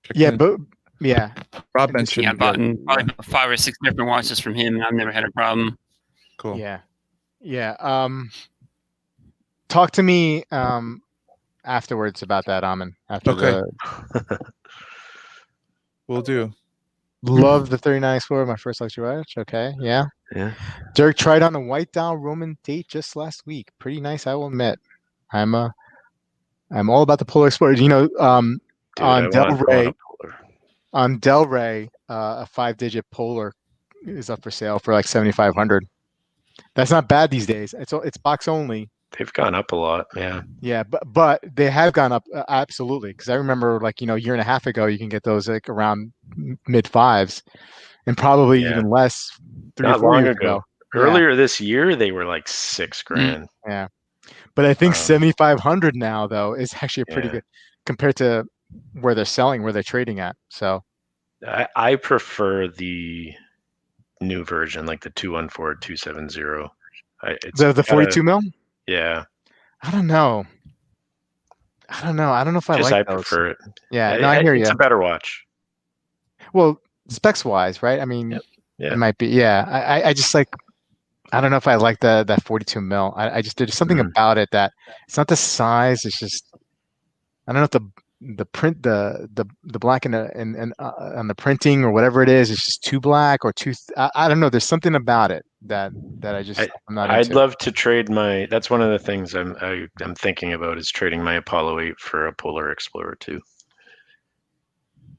Check Yeah, in. but yeah, Rob and this- yeah. I mentioned. bought Yeah, probably about 5 or 6 different watches from him, and I've never had a problem. cool. yeah, yeah. Talk to me afterwards about that, Amin. After Okay. the We'll do. love the 39 Explorer, my first luxury watch. Okay, yeah. Yeah. Dirk tried on a white dial Roman date just last week. Pretty nice, I will admit. I'm all about the Polar Explorer. You know, Dude, on I want a Polar. on Delray, a 5-digit Polar is up for sale for like 7,500. That's not bad these days. It's box only. They've gone up a lot. Yeah. Yeah, but they have gone up absolutely. Because I remember like a year and a half ago, you can get those like around mid fives, and probably Yeah. even less 3 or Not 4 long years ago. ago. Yeah, Earlier this year, they were like $6,000. yeah. But I think Um, 7,500 now though is actually a pretty Yeah. good compared to where they're trading at. So I prefer the new version, like the 214 270. It's the got 42 mil. yeah. I don't know. I don't know if I Just like I those. prefer it. Yeah, no, I hear It's you. a better watch. Well, specs wise, right? I mean, Yep. Yeah. it might be. Yeah, I just like. I don't know if I like that 42 mil. I just there's something Mm. about it that it's not the size. It's just I don't know if the print the black and on the printing or whatever it is. It's just too black or too. I don't know. There's something about it that I'm not I'd into. love to trade my. That's one of the things I'm thinking about is trading my Apollo 8 for a Polar Explorer 2.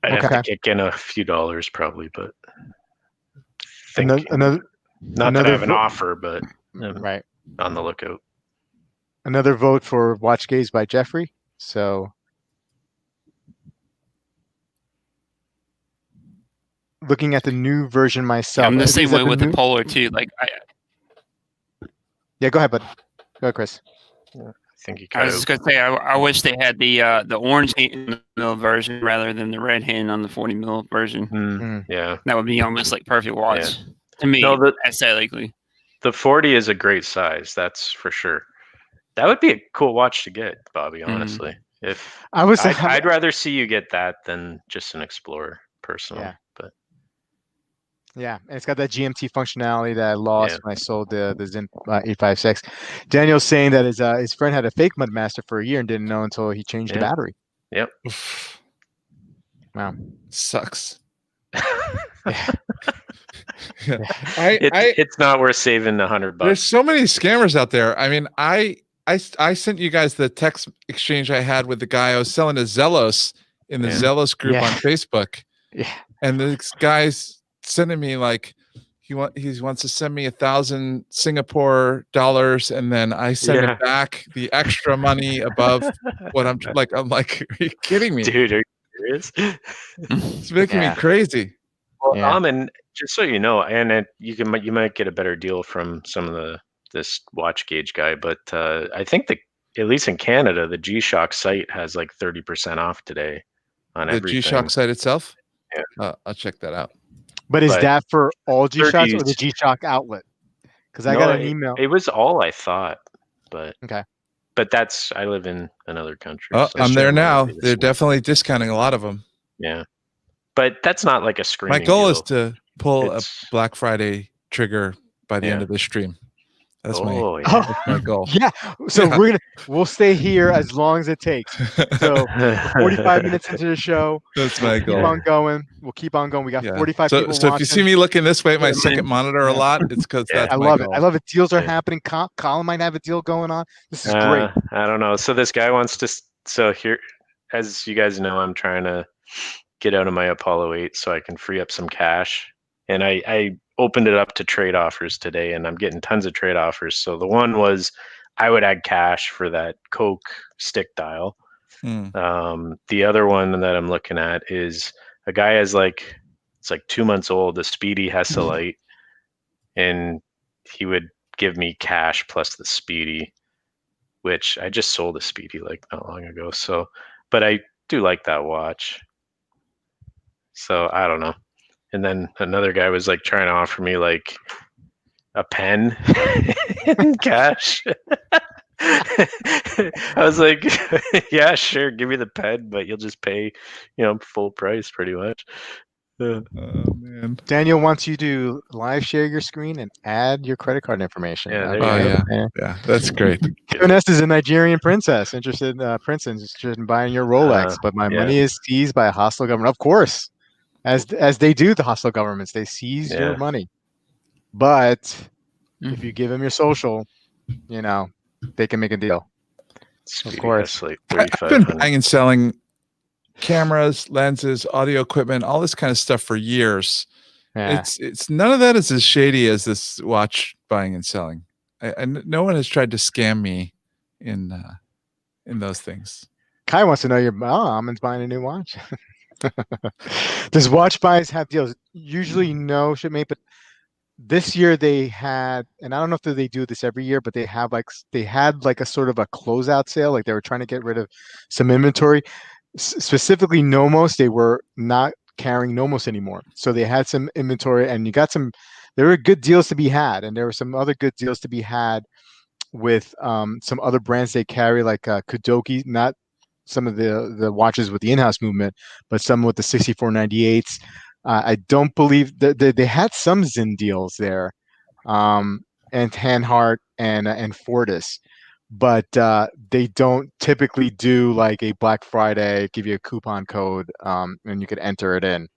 I'd have to Okay. kick in a few dollars probably, but Another thinking. Not that I have an offer, but I'm right. on the lookout. Another vote for Watch Gaze by Jeffrey. So looking at the new version myself. I'm the Is same that way with the new- Polar too. Like Yeah, go ahead, bud. Go ahead, Chris. I think you I cut was out. just gonna say, I wish they had the orange mil version rather than the red hand on the 40 mil version. Yeah. That would be almost like perfect watch to me, No, aesthetically. The 40 is a great size, that's for sure. That would be a cool watch to get, Bobby, honestly. If I'd rather see you get that than just an Explorer, personally. Yeah. But yeah, and it's got that GMT functionality that I lost when I sold the Zen 856. Daniel's saying that his friend had a fake Mudmaster for a year and didn't know until he changed the battery. Yep. Wow. Sucks. Yeah. It's not worth saving $100. There's so many scammers out there. I mean, I sent you guys the text exchange I had with the guy I was selling to Zelos in the Zelos group on Facebook. Yeah. And this guy's sending me like he wants to send me 1,000 Singapore dollars, and then I send him back the extra money above what I'm like. I'm like, are you kidding me, dude? Are you serious? It's making me crazy. Well, Amin, just so you know, and you might get a better deal from some of this watch gauge guy, but I think at least in Canada, the G-Shock site has like 30% off today on the everything. G-Shock site itself. Yeah, I'll check that out. But is that for all G-Shocks or the G-Shock outlet? Because I got an email. It was all I thought, but okay. But I live in another country. Oh, so I'm there now. They're definitely discounting a lot of them. Yeah, but that's not like a screaming. My goal deal. is to pull a Black Friday trigger by the end of this stream. That's that's my goal. Yeah. So we'll stay here as long as it takes. So 45 minutes into the show. That's my goal. Keep on going. We'll keep on going. We got 45 people So watching. if you see me looking this way at my second monitor a lot, it's because that's I love it. I love it. Deals are happening. Colin might have a deal going on. This is great. I don't know. So this guy wants to. So here, as you guys know, I'm trying to get out of my Apollo 8 so I can free up some cash. And I opened it up to trade offers today, and I'm getting tons of trade offers. So the one was I would add cash for that Coke stick dial. The other one that I'm looking at is a guy has it's like 2 months old, the Speedy Hesselite, and he would give me cash plus the Speedy, which I just sold a Speedy like not long ago. So, but I do like that watch. So I don't know. And then another guy was like trying to offer me like a pen in cash. I was like, yeah, sure, give me the pen, but you'll just pay, full price pretty much. Oh man. Daniel wants you to live share your screen and add your credit card information. Yeah, there Oh you go. yeah, that's great. Jonas is a Nigerian princess, interested in buying your Rolex, but my yeah. money is seized by a hostile government. Of course, as they do, the hostile governments, they seize your Yeah. money. But if you give them your social, they can make a deal. Sweetie, Of course. that's like I've been 3,500. buying and selling cameras, lenses, audio equipment, all this kind of stuff for years. Yeah. It's none of that is as shady as this watch buying and selling. No one has tried to scam me in those things. Kai wants to know Amin's buying a new watch. Does watch buys have deals? Usually no, shipmate, but this year they had, and I don't know if they do this every year, but they had like a sort of a closeout sale, like they were trying to get rid of some inventory. Specifically Nomos, they were not carrying Nomos anymore, so they had some inventory, and there were good deals to be had, and there were some other good deals to be had with some other brands they carry, like Kudoki, not some of the watches with the in-house movement, but some with the 6498s. I don't believe they had some Zin deals there, and Hanhart and Fortis, but they don't typically do like a Black Friday, give you a coupon code, and you could enter it in.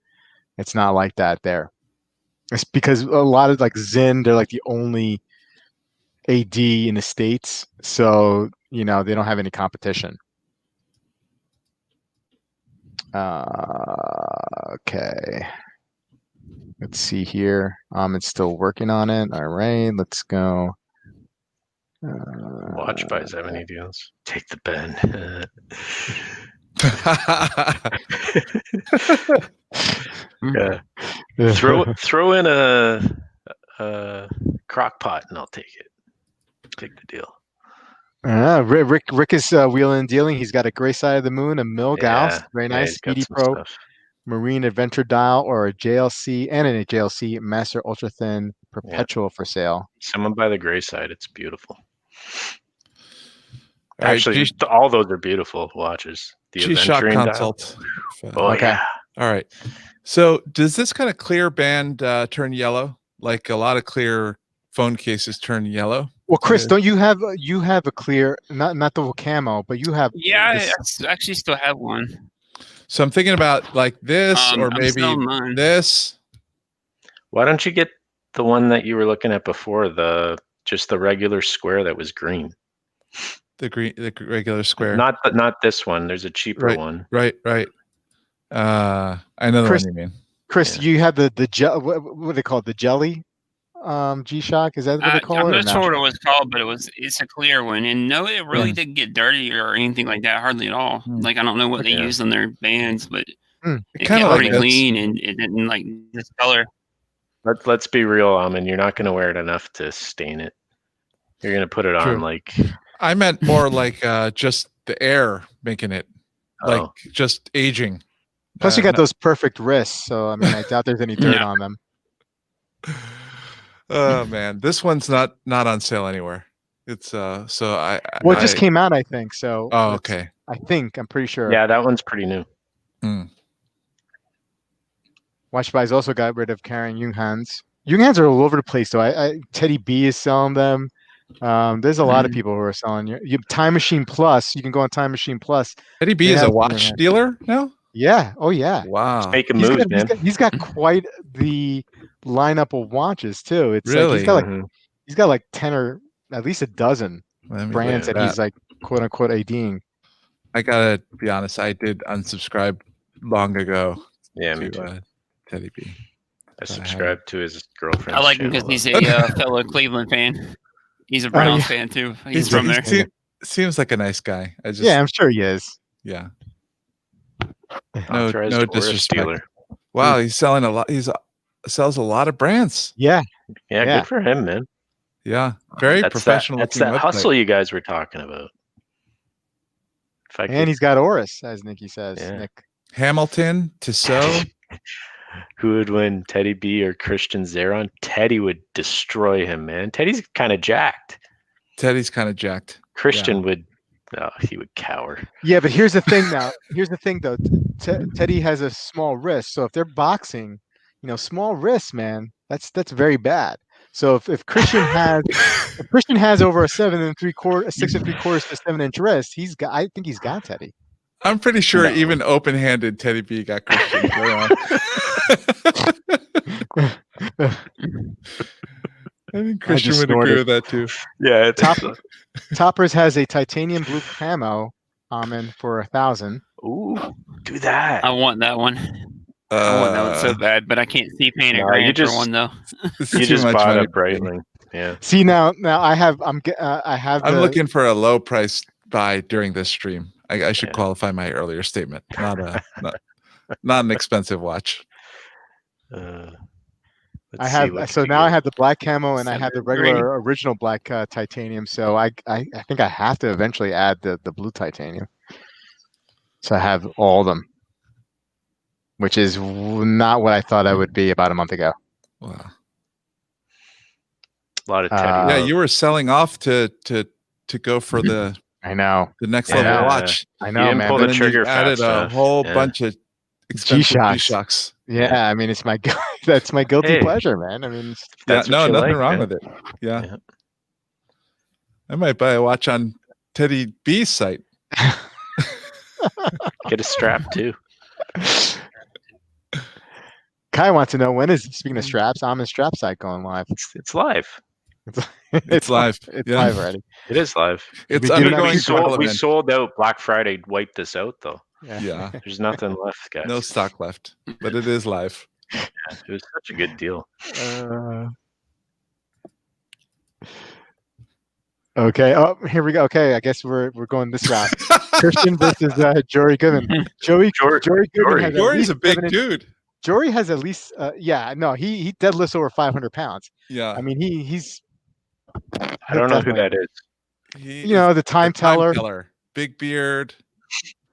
It's not like that there. It's because a lot of like Zin, they're like the only AD in the States, so they don't have any competition. Okay. Let's see here. It's still working on it. All right, let's go. Watch buys have any deals? Take the pen. Yeah. Throw in a crock pot and I'll take it. Take the deal. Rick is wheeling and dealing. He's got a Gray Side of the Moon, a Milgauss, very nice, he's got Speedy some Pro, stuff. Marine Adventure Dial, or a JLC and a JLC Master Ultra Thin Perpetual for sale. Someone buy the Gray Side. It's beautiful. All right, Actually, all those are beautiful watches. The G-Shock Aventurine consult. Oh, Okay. yeah. All right. So does this kind of clear band turn yellow? Like a lot of clear phone cases turn yellow? Well, Chris, don't you have a clear, not the camo, but you have Yeah, I actually still have one. So I'm thinking about like this, or I'm maybe selling mine. this. Why don't you get the one that you were looking at before, just the regular square that was green? The regular square. Not this one. There's a cheaper one. Right. I know the Chris, one you mean. Chris, you have the gel. What do they call it? The jelly G-Shock? Is that what they call I'm it? not sure what it was called, but it's a clear one. And no, it really didn't get dirty or anything like that, hardly at all. Like I don't know what they used on their bands, but it kind of got like pretty clean and it didn't like discolor. Let's be real, Amin. You're not going to wear it enough to stain it. You're going to put it on like. I meant more like just the air making it, like just aging. Plus, you got those perfect wrists, so I mean, I doubt there's any dirt on them. Oh man, this one's not on sale anywhere. It's so I. Well, it just came out, I think. So. Oh, okay. I'm pretty sure. Yeah, that one's pretty new. Watch Buys also got rid of carrying Junghans. Junghans are all over the place, though. Teddy B is selling them. There's a lot of people who are selling you Time Machine Plus. You can go on Time Machine Plus. Teddy B is a watch dealer now? Yeah. Oh, yeah. Wow. He's making moves, man. He's got quite the lineup of watches too. It's really like he's got like 10 or at least a dozen brands that he's like quote unquote ADing. I gotta be honest, I did unsubscribe long ago. Yeah, me too. Teddy B. I subscribed to his girlfriend. I like him because he's a fellow Cleveland fan. He's a Browns fan too. He's from there. Seems like a nice guy. I'm sure he is. Yeah. No disrespect. Wow, he's selling a lot. Sells a lot of brands. Yeah. Good for him, man. Yeah, very professional. That's that hustle you guys were talking about. He's got Oris, as Nicky says. Yeah. Nick Hamilton, Tissot. Who would win, Teddy B or Christian Zeron? Teddy would destroy him, man. Teddy's kind of jacked. Teddy's kind of jacked. Christian would. No, he would cower. Yeah, but here's the thing now. Here's the thing though. Teddy has a small wrist, so if they're boxing, small wrists, man, that's very bad. So if Christian has over a 6 3/4 to 7-inch wrist, I think he's got Teddy. I'm pretty sure even open-handed Teddy B got Christian. I think Christian would agree with that too. Yeah, Toppers has a titanium blue camo Amin for 1,000. Ooh, do that. I want that one. I want that one so bad, but I can't see paying a grand for one though. You just bought a Breitling. Yeah. See now I have I'm looking for a low price buy during this stream. I should qualify my earlier statement. Not an expensive watch. I have the black camo and I have the regular original black titanium. So I think I have to eventually add the blue titanium. So I have all of them, which is not what I thought I would be about a month ago. Wow. A lot of Teddy. Yeah, you were selling off to go for the I know the next level watch. I know, man. Pull the trigger added a whole bunch of expensive G-Shocks. Yeah, I mean it's that's my guilty pleasure, man. I mean, that's nothing wrong with it. Yeah. I might buy a watch on Teddy B's site. Get a strap too. Kai wants to know speaking of straps, I'm in strap site going live. It's live. It's live. It's live already. It is live. It's undergoing we sold out Black Friday. Wiped this out though. Yeah. There's nothing left, guys. No stock left, but it is live. Yeah, it was such a good deal. Okay. Oh, here we go. Okay, I guess we're going this route. Christian versus Jory Goodman. Jory Goodman. Jory's a big dude. Jory has at least, he deadlifts over 500 pounds. Yeah. I mean, he's. I don't know who that is. The time teller. Big beard.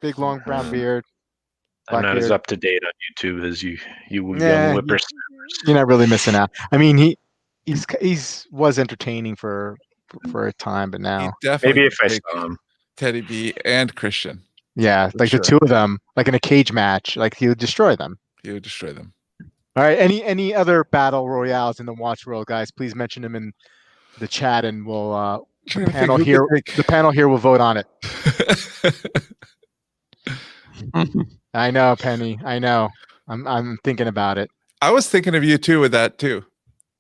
Big long brown beard. I'm not as up to date on YouTube as you young whippers. You're not really missing out. I mean, he was entertaining for a time, but now maybe if I saw him, Teddy B and Christian. Yeah, like the two of them, like in a cage match, like he would destroy them. He would destroy them. All right. Any other battle royales in the watch world, guys? Please mention them in the chat, and we'll the panel here will vote on it. I know, Penny. I know. I'm thinking about it. I was thinking of you too with that too.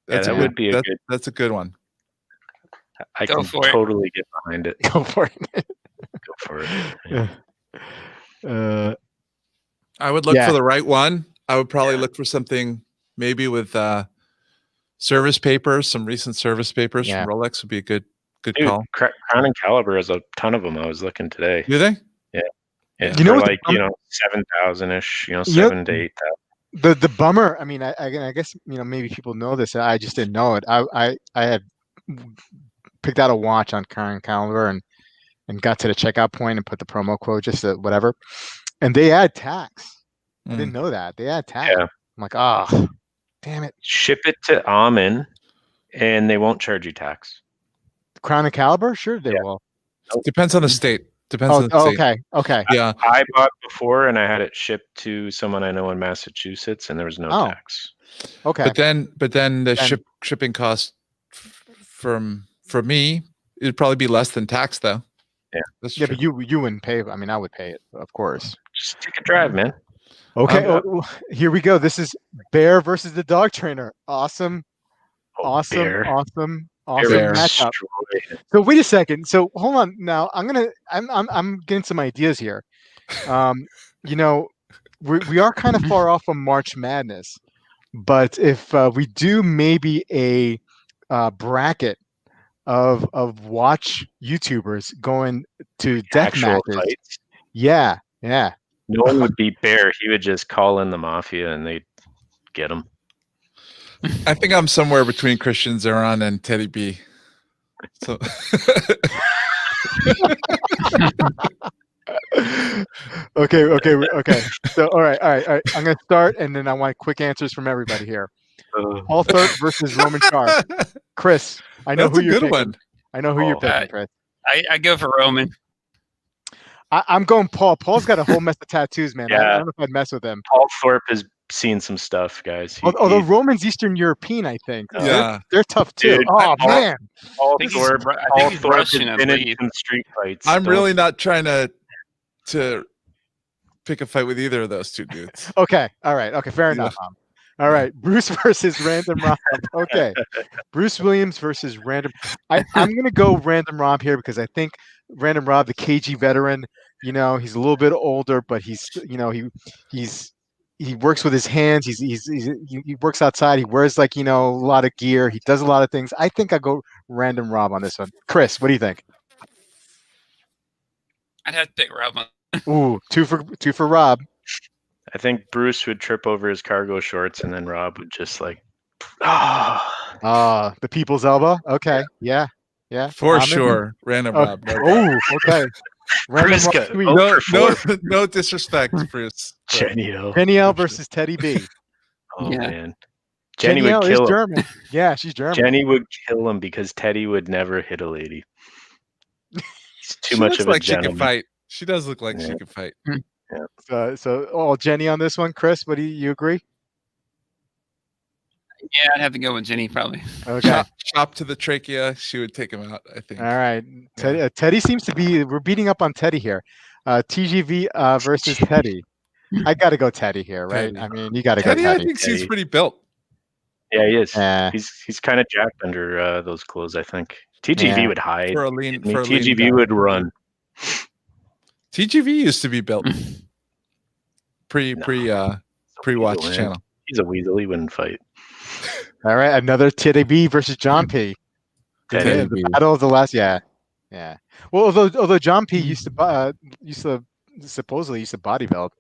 That's that's a good one. I can totally get behind it. Go for it. Go for it. Yeah. I would look for the right one. I would probably look for something maybe with service papers, some recent service papers from Rolex would be a good call. Crown and Caliber has a ton of them. I was looking today. Do they? Yeah. Yeah. You know, 7,000-ish, 7,000 to 8,000. The bummer. I mean, I guess maybe people know this. I just didn't know it. I had picked out a watch on Crown and Caliber and got to the checkout point and put the promo code whatever, and they add tax. I didn't know that they add tax. Yeah. I'm like, oh, damn it. Ship it to Amin, and they won't charge you tax. Crown and Caliber, sure they will. Depends on the state. Depends on the state. Okay. Yeah, I bought before, and I had it shipped to someone I know in Massachusetts, and there was no tax. Okay. But then the shipping cost for me, it'd probably be less than tax though. Yeah. That's true. But you wouldn't pay. I mean, I would pay it, of course. Just take a drive, man. Okay. Here we go. This is Bear versus the dog trainer. Awesome Bear. matchup. So wait a second. So hold on. Now I'm getting some ideas here. We are kind of far off from March Madness, but if we do maybe a bracket of watch YouTubers going to death matches. Fights. Yeah. No one would beat Bear. He would just call in the mafia and they'd get him. I think I'm somewhere between Christian Zeron and Teddy B. So Okay. So all right. I'm gonna start, and then I want quick answers from everybody here. Paul Thurp versus Roman Char. Chris, I know who you're picking. I know who you're picking, Chris. I go for Roman. I'm going Paul. Paul's got a whole mess of tattoos, man. I Yeah. don't know if I'd mess with him. Paul Thorpe has seen some stuff, guys. Although Roman's Eastern European, I think. Yeah. They're tough too. Dude, Oh man. Paul I think Thorpe, he's Thorpe Russian, has I been in believe. some street fights. I'm Don't- really not trying to pick a fight with either of those two dudes. Okay. All right. Okay. Fair Yeah. enough. All right. Bruce versus Random Rob. Okay. Bruce Williams versus Random. I'm gonna go Random Rob here because I think Random Rob, the KG veteran, he's a little bit older, but he's he works with his hands. He works outside. He wears a lot of gear. He does a lot of things. I think I go Random Rob on this one. Chris, what do you think? I'd have to pick Rob. Ooh, two for Rob. I think Bruce would trip over his cargo shorts, and then Rob would just ah. The people's elbow. Okay. Yeah. For Amin? sure. Random Rob. No, Oh, okay. Random Bruce Rob, got sweet. no disrespect, Bruce. Jenny-O. Danielle versus Teddy B. Oh Yeah. man, Jenny would Danielle is kill him. German. Yeah, she's German. Jenny would kill him because Teddy would never hit a lady. He's too She much looks of a like she gentleman. can fight. She does look like she Yeah. can fight. So Jenny on this one. Chris, what do you agree? Yeah, I'd have to go with Jenny probably. Okay. Chop to the trachea. She would take him out, I think. All right. Teddy seems to be. We're beating up on Teddy here. TGV versus Teddy. I got to go Teddy here, right? Teddy. I mean, you got to go Teddy, I Teddy. think seems Teddy. pretty built. Yeah, he is. Yeah. He's kind of jacked under those clothes. I think TGV Yeah. would hide. For a lean, I mean, for a lean TGV guy. would run. TGV used to be built pre watch Weasel, man. channel. He's a weasel. He wouldn't fight. All right. Another Teddy B versus John P. Teddy The battle of the last. Yeah. Well, although John P used to supposedly used to body belt.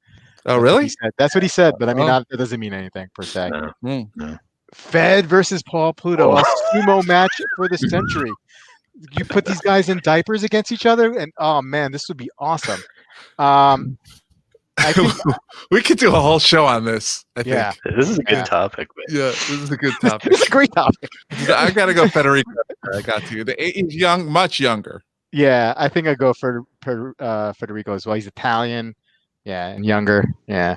Oh, That's what really? he said. That's what he said, but I mean, Oh. that doesn't mean anything per se. No. Fed versus Paul Pluto, Oh. a sumo match for the century. You put these guys in diapers against each other, and oh man, this would be awesome. I think, We could do a whole show on this. I think. yeah, This is a good Yeah. topic, man. Yeah, this is a good topic. it's a great topic. I gotta go Federico. I got to. He's young, much younger. Yeah, I think I go for Federico as well. He's Italian, and younger. Yeah.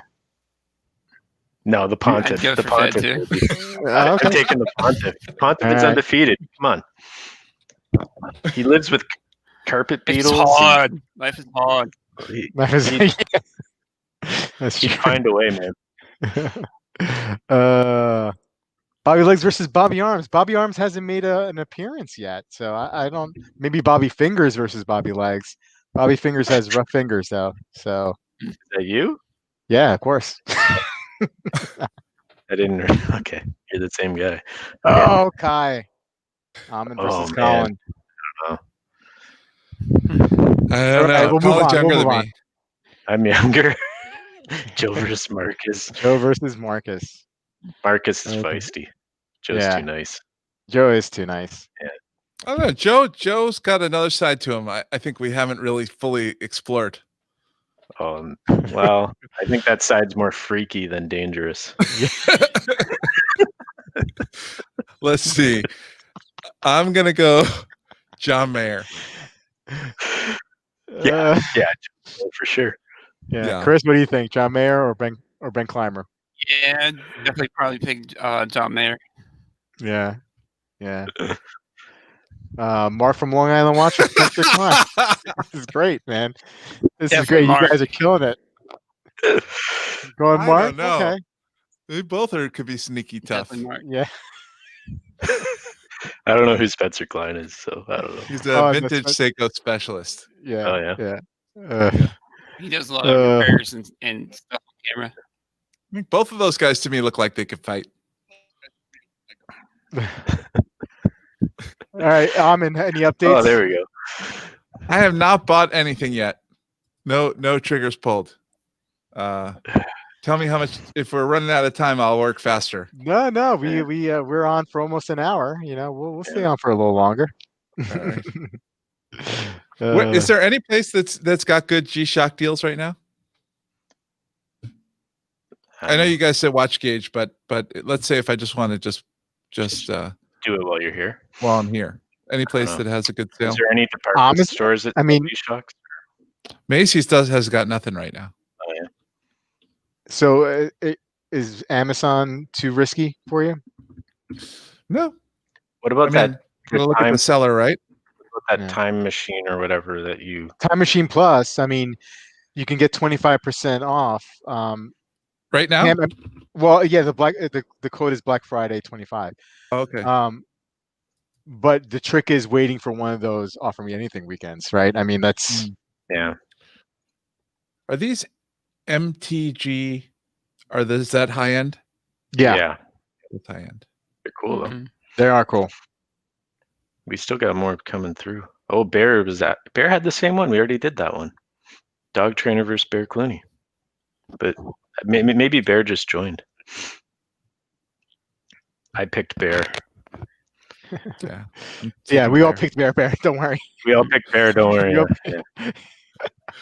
No, the Pontiff. I'd go The for Fed Pontiff. too. I'm Okay. taking the Pontiff. Pontiff is All right. undefeated. Come on. He lives with carpet It's beetles. hard. Life is hard. That's He'd true. find a way, man. Bobby Legs versus Bobby Arms. Bobby Arms hasn't made an appearance yet, so I don't. Maybe Bobby Fingers versus Bobby Legs. Bobby Fingers has rough fingers though, so Is that you? yeah, of course. I didn't. Okay, you're the same guy. Oh, Kai. Amin Oh, versus man. Colin. I don't Alright, know. we'll move Colin's on, younger we'll than move me. I'm younger. Joe versus Marcus. Joe versus Marcus. Marcus is Okay. feisty. Joe's Yeah. too nice. Joe is too nice. I don't know. Joe's got another side to him. I think we haven't really fully explored. Well, I think that side's more freaky than dangerous. Let's see. I'm gonna go John Mayer. Yeah. For sure. Yeah. Chris, what do you think? John Mayer or Ben Clymer? Yeah, I'd definitely probably pick John Mayer. Yeah. Mark from Long Island watching Spencer Klein. This is great, man. This is Definitely great. Mark. You guys are killing it. Going I Mark? don't know. Okay. They both could be sneaky tough. Definitely Mark. Yeah. I don't know who Spencer Klein is, so I don't know. He's a Oh, that's vintage Seiko specialist. Yeah. Oh, yeah. He does a lot of repairs and stuff on camera. I mean, both of those guys to me look like they could fight. All right, Amin, any updates? Oh, there we go. I have not bought anything yet. No triggers pulled. Tell me how much. If we're running out of time, I'll work faster. No, we're on for almost an hour. We'll stay on for a little longer. All right. Is there any place that's got good G-Shock deals right now? I know you guys said watch gauge, but let's say if I just want to just do it while you're here. while I'm here, Any place that has a good sale. Is there any department stores that I mean, G-Shocks? Macy's has got nothing right now. Oh yeah. So is Amazon too risky for you? No. What about Gotta look at the seller, right? that time machine or whatever that you Time Machine Plus? I mean, you can get 25% off. Right now? Well, yeah, the code is Black Friday 25. Okay. But the trick is waiting for one of those offer me anything weekends, right? I mean, that's yeah. Are these MTG? Is that high end? yeah. It's high end. They're cool though. They are cool. We still got more coming through. Oh, Bear had the same one. We already did that one. Dog trainer versus Bear Clooney. But maybe Bear just joined. I picked Bear. Yeah. Yeah, we all picked Bear. Don't worry. We all picked Bear. Don't worry. Yeah.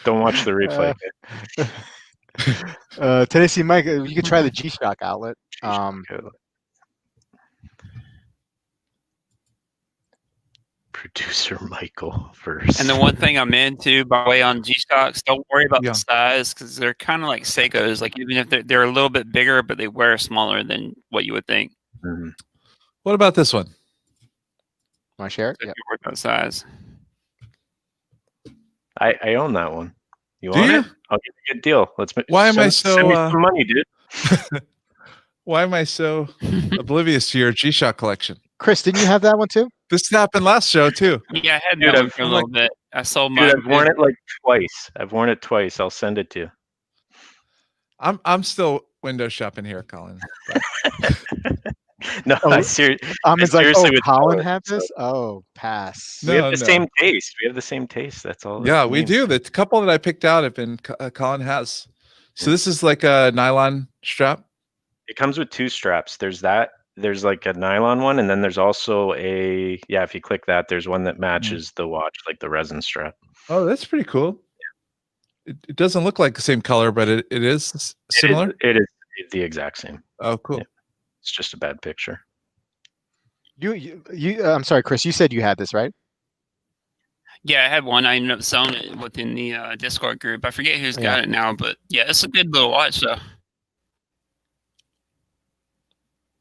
Don't watch the replay. Tennessee Mike, you could try the G-Shock outlet. Producer Michael first. And the one thing I'm into, by the way, on G-Shocks, don't worry about the size because they're kind of like Seikos. Like even if they're a little bit bigger, but they wear smaller than what you would think. Mm-hmm. What about this one? Want to share it? So if you work on size. I own that one. You Do want you? it? I'll give you a good deal. Why am I so send me some money, dude? Why am I so oblivious to your G-Shock collection? Chris, didn't you have that one too? This happened last show too. Yeah, I had that one for a little bit. I sold mine. Dude, I've worn it like twice. I've worn it twice. I'll send it to you. I'm still window shopping here, Colin. No, I seriously like, Colin had this? So. Oh, pass. We have the same taste. We have the same taste. That's all. Yeah, we do. The couple that I picked out have been Colin has. So this is like a nylon strap. It comes with two straps. There's like a nylon one, and then there's also if you click that, there's one that matches the watch, like the resin strap. Oh, that's pretty cool. It doesn't look like the same color, but it is similar. It is the exact same. Oh, cool. Yeah. It's just a bad picture. I'm sorry, Chris. You said you had this, right? Yeah, I had one. I ended up selling it within the Discord group. I forget who's got it now, but yeah, it's a good little watch, though.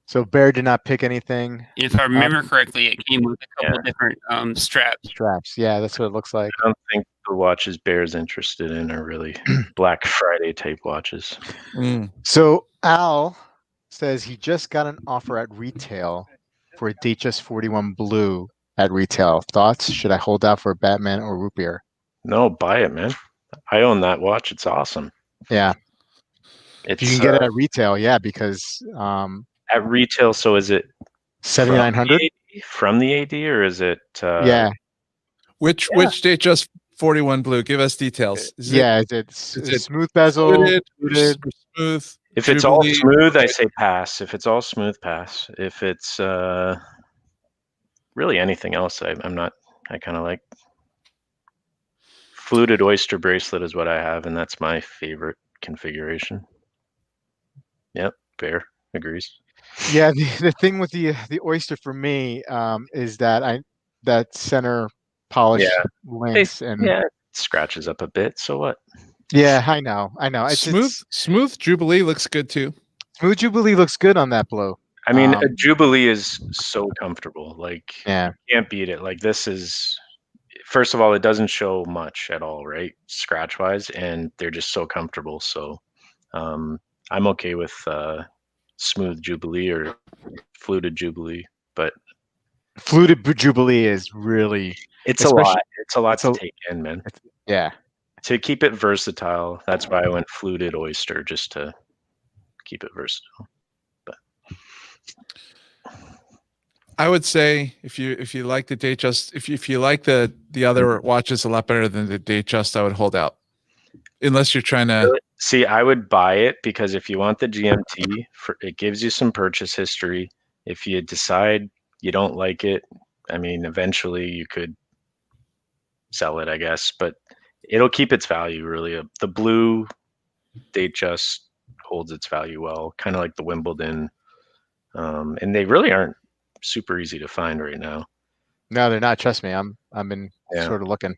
So Bear did not pick anything. If I remember correctly, it came with a couple different straps. Straps, yeah, that's what it looks like. I don't think the watches Bear's interested in are really Black Friday type watches. So Al says he just got an offer at retail for a Datejust 41 Blue at retail. Thoughts? Should I hold out for a Batman or root beer? No, buy it, man. I own that watch. It's awesome. Yeah. If you can get it at retail, because at retail, so is it 7,900 from the AD, or is it? Which Datejust 41 Blue? Give us details. Is it smooth bezel? Smooth. If it's all smooth, I say pass. If it's all smooth, pass. If it's really anything else, I'm not. I kind of like fluted oyster bracelet is what I have, and that's my favorite configuration. Yep, Bear agrees. Yeah, the thing with the oyster for me is that that center polish links and it scratches up a bit. So what? Yeah, I know. It's smooth Jubilee looks good too. Smooth Jubilee looks good on that blue. I mean, a Jubilee is so comfortable. Like, you can't beat it. Like, this is, first of all, it doesn't show much at all, right? Scratch wise, and they're just so comfortable. So, I'm okay with smooth Jubilee or fluted Jubilee, but fluted Jubilee is really it's a lot. It's a lot to take in, man. Yeah. To keep it versatile, that's why I went fluted oyster, just to keep it versatile. But I would say if you like the Datejust, if you like the other watches a lot better than the Datejust, I would hold out. Unless you're trying to see, I would buy it because if you want the GMT, it gives you some purchase history. If you decide you don't like it, I mean, eventually you could sell it, I guess, but it'll keep its value really. The blue Datejust holds its value well, kind of like the Wimbledon, and they really aren't super easy to find right now. No, they're not. Trust me, I've been Yeah. sort of looking.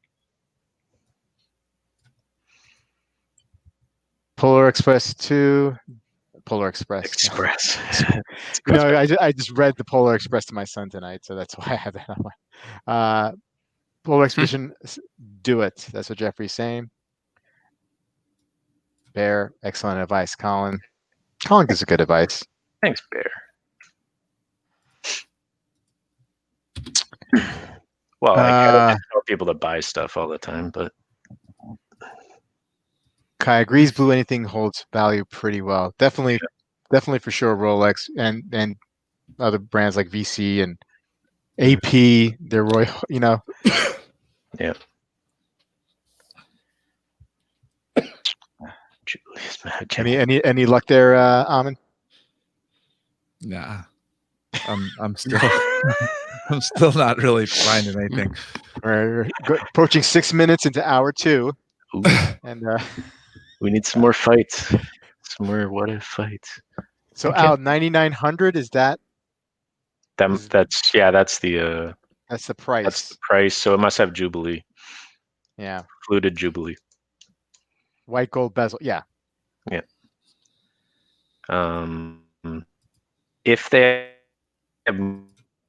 Polar Express 2, Polar Express. Express. You know, I just read the Polar Express to my son tonight, so that's why I have that on my. Polar Expedition, do it. That's what Jeffrey's saying. Bear, excellent advice, Colin. Colin gives a good advice. Thanks, Bear. Well, I kind of tell people to buy stuff all the time, but Kai agrees. Blue Anything holds value pretty well. Definitely for sure. Rolex and other brands like VC and AP. They're Royal. You know. yeah. Julius Magic. Any luck there, Amin? Nah, I'm still I'm still not really finding anything. We're approaching 6 minutes into hour 2, Ooh, and we need some more fights. Some more what if fights. so Okay. Al, 9,900 is that? That's the That's the price. that's the price. So it must have Jubilee. Yeah. Fluted Jubilee. White gold bezel. Yeah. Yeah. If they have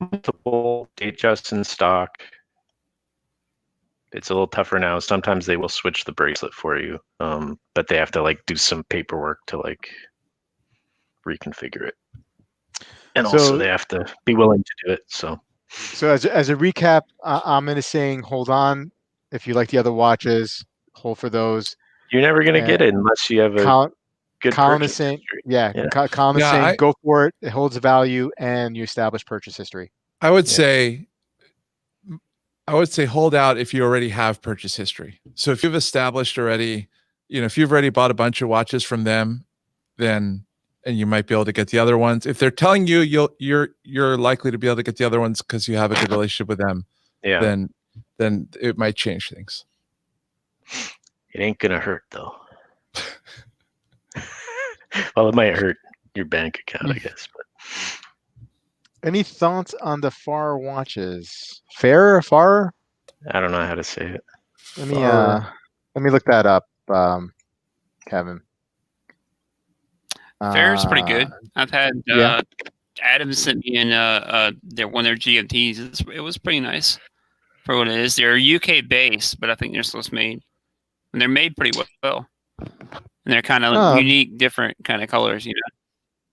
multiple Datejust in stock, it's a little tougher now. Sometimes they will switch the bracelet for you, but they have to like do some paperwork to like reconfigure it, and also they have to be willing to do it. So as a recap, Amin is saying hold on. If you like the other watches, hold for those. you're never gonna get it unless you have a good Colin purchase is saying, history. Colin is saying go for it. It holds value and you establish purchase history. I would say hold out if you already have purchase history. So if you've established already, if you've already bought a bunch of watches from them, then and you might be able to get the other ones. If they're telling you you're likely to be able to get the other ones because you have a good relationship with them, then it might change things. It ain't gonna hurt though. Well, it might hurt your bank account, I guess. But any thoughts on the Far watches? Far? I don't know how to say it. Let me look that up, Kevin. Fair's pretty good. I've had Adam sent me in one of their GMTs. It was pretty nice for what it is. They're UK based, but I think they're Swiss made, and they're made pretty well. And they're kind of unique, different kind of colors,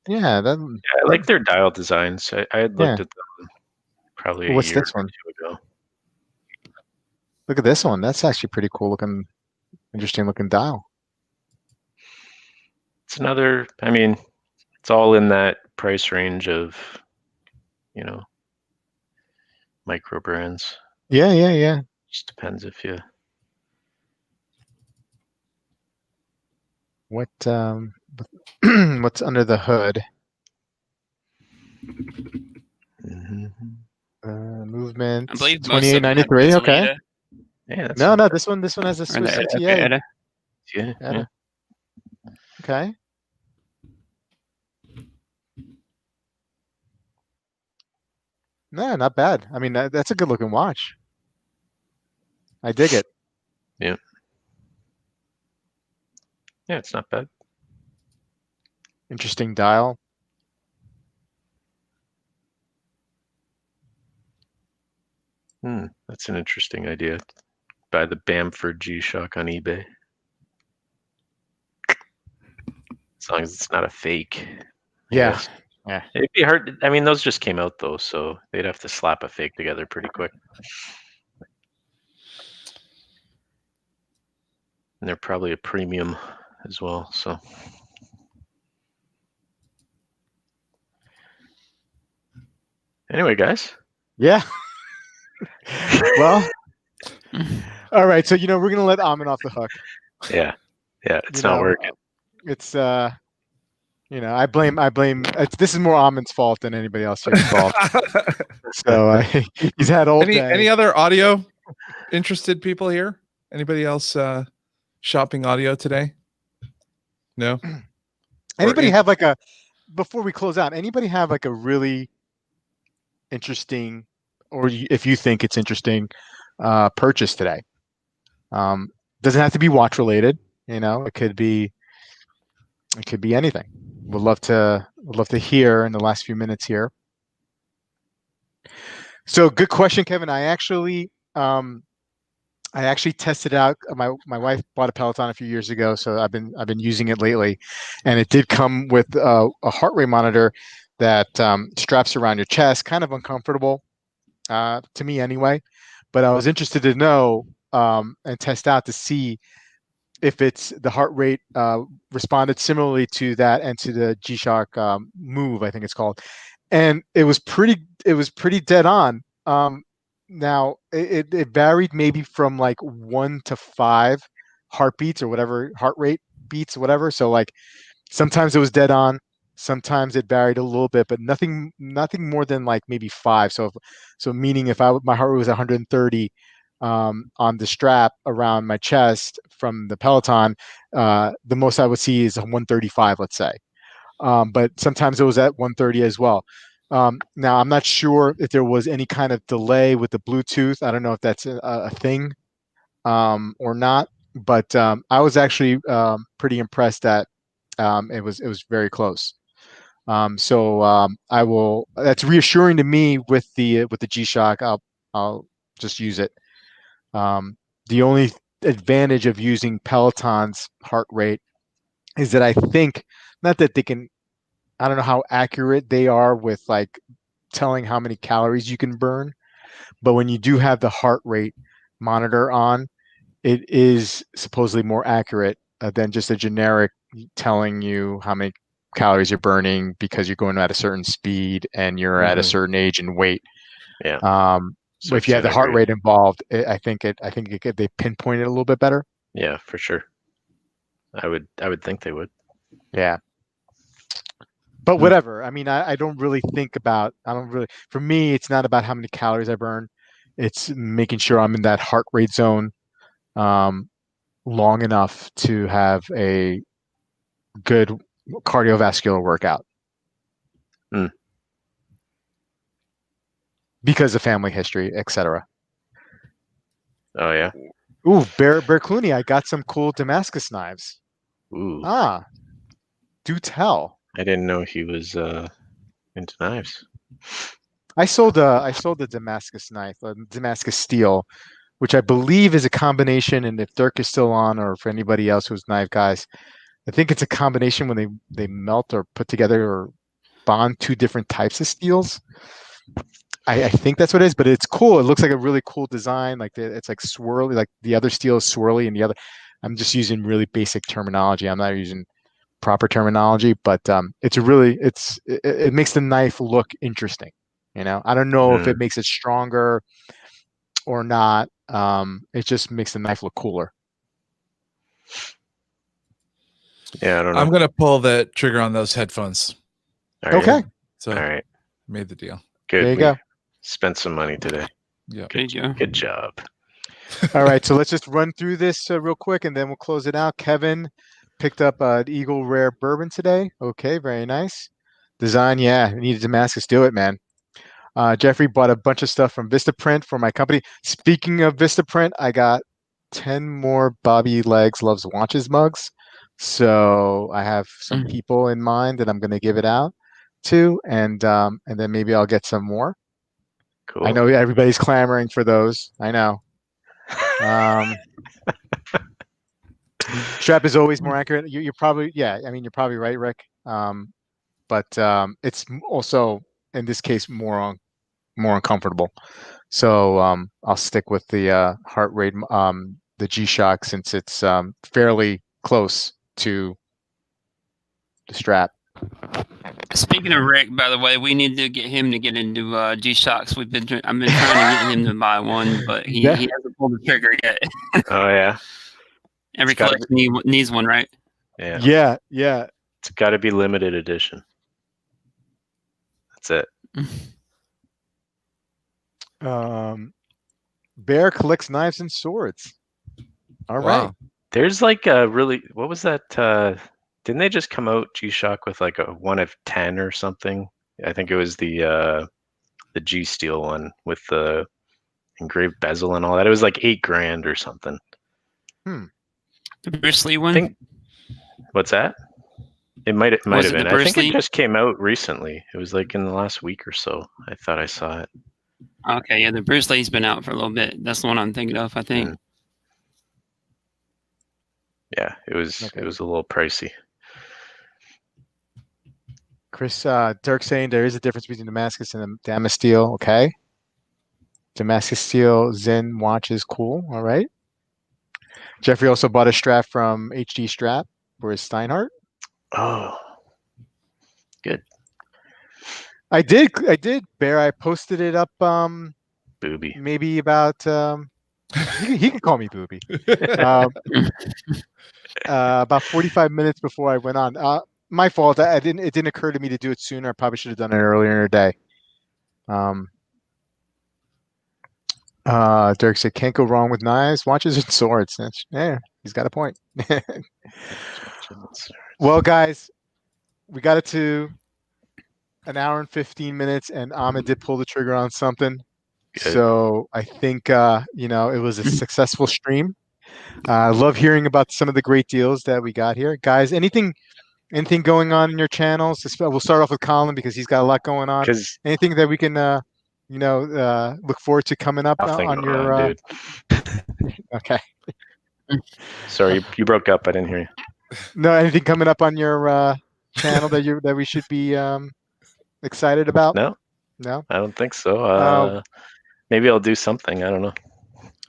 Yeah, I like their dial designs. I had looked at them probably a year this one? or two ago. Look at this one. That's actually pretty cool looking, interesting looking dial. It's another. I mean, it's all in that price range of, micro brands. Yeah. Just depends if you. What what's under the hood? Movement. I believe 2893. Okay. Yeah. No. This one has a Swiss CTA. Yeah. Okay. No, not bad. I mean, that's a good looking watch. I dig it. Yeah. Yeah, it's not bad. Interesting dial. That's an interesting idea. Buy the Bamford G-Shock on eBay. As long as it's not a fake. Yeah. It'd be hard. I mean, those just came out though, so they'd have to slap a fake together pretty quick. And they're probably a premium as well, so. Anyway, guys. Yeah. Well, all right. So, we're going to let Amin off the hook. Yeah. It's not working. It's, I blame, this is more Amin's fault than anybody else's fault. So he's had all day. Any other audio interested people here? Anybody else shopping audio today? No. Anybody have before we close out, anybody have a really interesting if you think it's interesting, purchase today. Doesn't have to be watch related. It could be anything. Would love to hear in the last few minutes here. So good question, Kevin. I actually tested out. My wife bought a Peloton a few years ago, so I've been using it lately, and it did come with a heart rate monitor that straps around your chest. Kind of uncomfortable to me anyway, but I was interested to know and test out to see if the heart rate responded similarly to that and to the G-Shock Move, I think it's called, and it was pretty dead on. Now it varied maybe from like 1 to 5 heartbeats or whatever, heart rate beats, whatever. So like sometimes it was dead on, sometimes it varied a little bit, but nothing more than like maybe 5. So meaning if my heart rate was 130 on the strap around my chest from the Peloton, the most I would see is 135, let's say. But sometimes it was at 130 as well. Now, I'm not sure if there was any kind of delay with the Bluetooth. I don't know if that's a thing or not. But I was actually pretty impressed that it was very close. I will. That's reassuring to me with the G-Shock. I'll just use it. The only advantage of using Peloton's heart rate is that I think, not that they can, I don't know how accurate they are with like telling how many calories you can burn, but when you do have the heart rate monitor on, it is supposedly more accurate than just a generic telling you how many calories you're burning because you're going at a certain speed and you're at a certain age and weight. Yeah. So if you have the heart rate involved, I think they pinpoint it a little bit better. Yeah, for sure. I would think they would. Yeah. But whatever. I mean, I don't really think about. For me, it's not about how many calories I burn. It's making sure I'm in that heart rate zone long enough to have a good cardiovascular workout. Because of family history, etc. Oh yeah. Ooh, Bear Clooney, I got some cool Damascus knives. Ooh. Do tell. I didn't know he was into knives. I sold the Damascus knife, Damascus steel, which I believe is a combination. And if Dirk is still on, or for anybody else who's knife guys, I think it's a combination when they melt or put together or bond two different types of steels. I think that's what it is, but it's cool. It looks like a really cool design. Like it's like swirly, like the other steel is swirly, and the other. I'm just using really basic terminology. I'm not using proper terminology, but it makes the knife look interesting. I don't know if it makes it stronger or not. It just makes the knife look cooler. Yeah, I don't know. I'm gonna pull the trigger on those headphones. Okay. So all right, made the deal. good. There you go. Spent some money today. Yeah. Good job. All right, so let's just run through this real quick, and then we'll close it out. Kevin picked up an Eagle Rare Bourbon today. Okay, very nice. Design, yeah, needed Damascus. Do it, man. Jeffrey bought a bunch of stuff from Vistaprint for my company. Speaking of Vistaprint, I got 10 more Bobby Legs Loves Watches mugs. So I have some people in mind that I'm going to give it out to, and then maybe I'll get some more. Cool. I know everybody's clamoring for those. I know. Strap is always more accurate. You're probably, yeah. I mean, you're probably right, Rick. But it's also in this case more uncomfortable. So I'll stick with the heart rate, the G-Shock, since it's fairly close to the strap. Speaking of Rick, by the way, we need to get him to get into G-Shocks. I've been trying to get him to buy one, but he hasn't pulled the trigger yet. Oh yeah. Every collection needs one, right? Yeah. It's got to be limited edition. That's it. Bear collects knives and swords. All right. There's like a really, what was that? Didn't they just come out G-Shock with like a 1 of 10 or something? I think it was the G Steel one with the engraved bezel and all that. It was like $8,000 or something. The Bruce Lee I one. think. What's that? It might have Was it been. the I Bruce think Lee? it just came out recently. It was like in the last week or so. I thought I saw it. Okay, yeah, the Bruce Lee's been out for a little bit. That's the one I'm thinking of, I think. Mm. Yeah, it was Okay. it was a little pricey. Chris, Dirk saying there is a difference between Damascus and the Damas Steel. Okay. Damascus Steel Zen watch is cool. All right. Jeffrey also bought a strap from HD Strap for his Steinhardt. Oh, good. I did, Bear. I posted it up Booby. maybe about he could call me Booby. About 45 minutes before I went on. My fault. It didn't occur to me to do it sooner. I probably should have done it earlier in the day. Dirk said, "Can't go wrong with knives, watches, and swords." Yeah, he's got a point. Well, guys, we got it to an hour and 15 minutes, and Amin did pull the trigger on something. Good. So I think it was a successful stream. I love hearing about some of the great deals that we got here, guys. Anything going on in your channels? We'll start off with Colin because he's got a lot going on. Because Anything that we can look forward to coming up nothing on going your on, dude. Okay. Sorry, you broke up. I didn't hear you. No, anything coming up on your channel that we should be excited about? No, No. I don't think so. Maybe I'll do something. I don't know.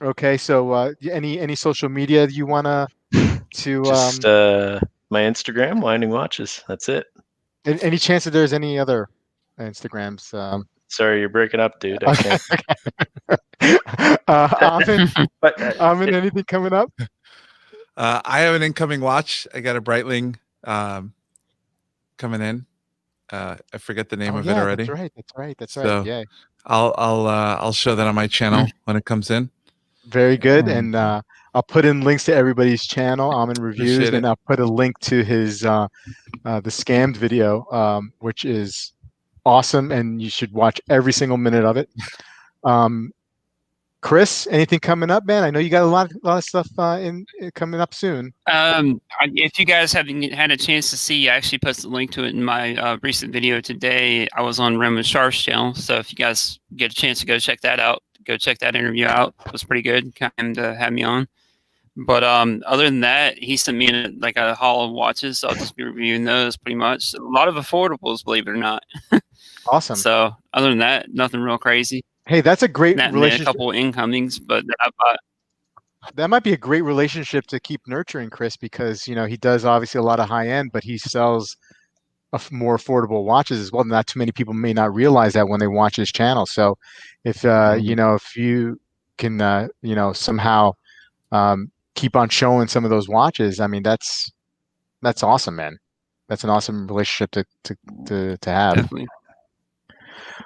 Okay, so any social media you wanna to Just my Instagram, Winding Watches. That's it. any chance that there's any other Instagrams? Sorry, you're breaking up, dude. I can't. Amin, But Amin, anything coming up? I have an incoming watch. I got a Breitling coming in. I forget the name of it already. That's right. So, Yeah. I'll show that on my channel when it comes in. Very good. And I'll put in links to everybody's channel, Amin Reviews, Appreciate and it. I'll put a link to his the scammed video, which is awesome, and you should watch every single minute of it. Chris, anything coming up, man? I know you got a lot of stuff coming up soon. If you guys haven't had a chance to see, I actually posted a link to it in my recent video today. I was on Roman Sharp's channel, so if you guys get a chance to go check that out, go check that interview out. It was pretty good. Kind to have me on. But other than that, he sent me a haul of watches, so I'll just be reviewing those pretty much. A lot of affordables, believe it or not. Awesome. So other than that, nothing real crazy. Hey, that's a great That and relationship. a couple incomings, but that I bought. That might be a great relationship to keep nurturing, Chris, because he does obviously a lot of high end, but he sells more affordable watches as well. Not too many people may not realize that when they watch his channel. So if if you can somehow keep on showing some of those watches, I mean that's awesome, man. That's an awesome relationship to have. Definitely.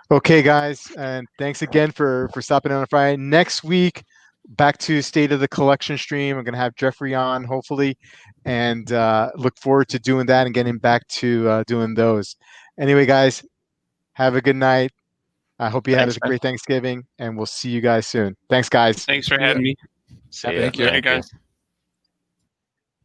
Okay, guys, and thanks again for stopping in on Friday. Next week, back to State of the Collection stream. I'm gonna have Jeffrey on, hopefully, and look forward to doing that and getting back to doing those. Anyway, guys, have a good night. I hope you had a great Thanksgiving, and we'll see you guys soon. Thanks, guys. Thanks for having me. See ya. Thank you. Later, guys.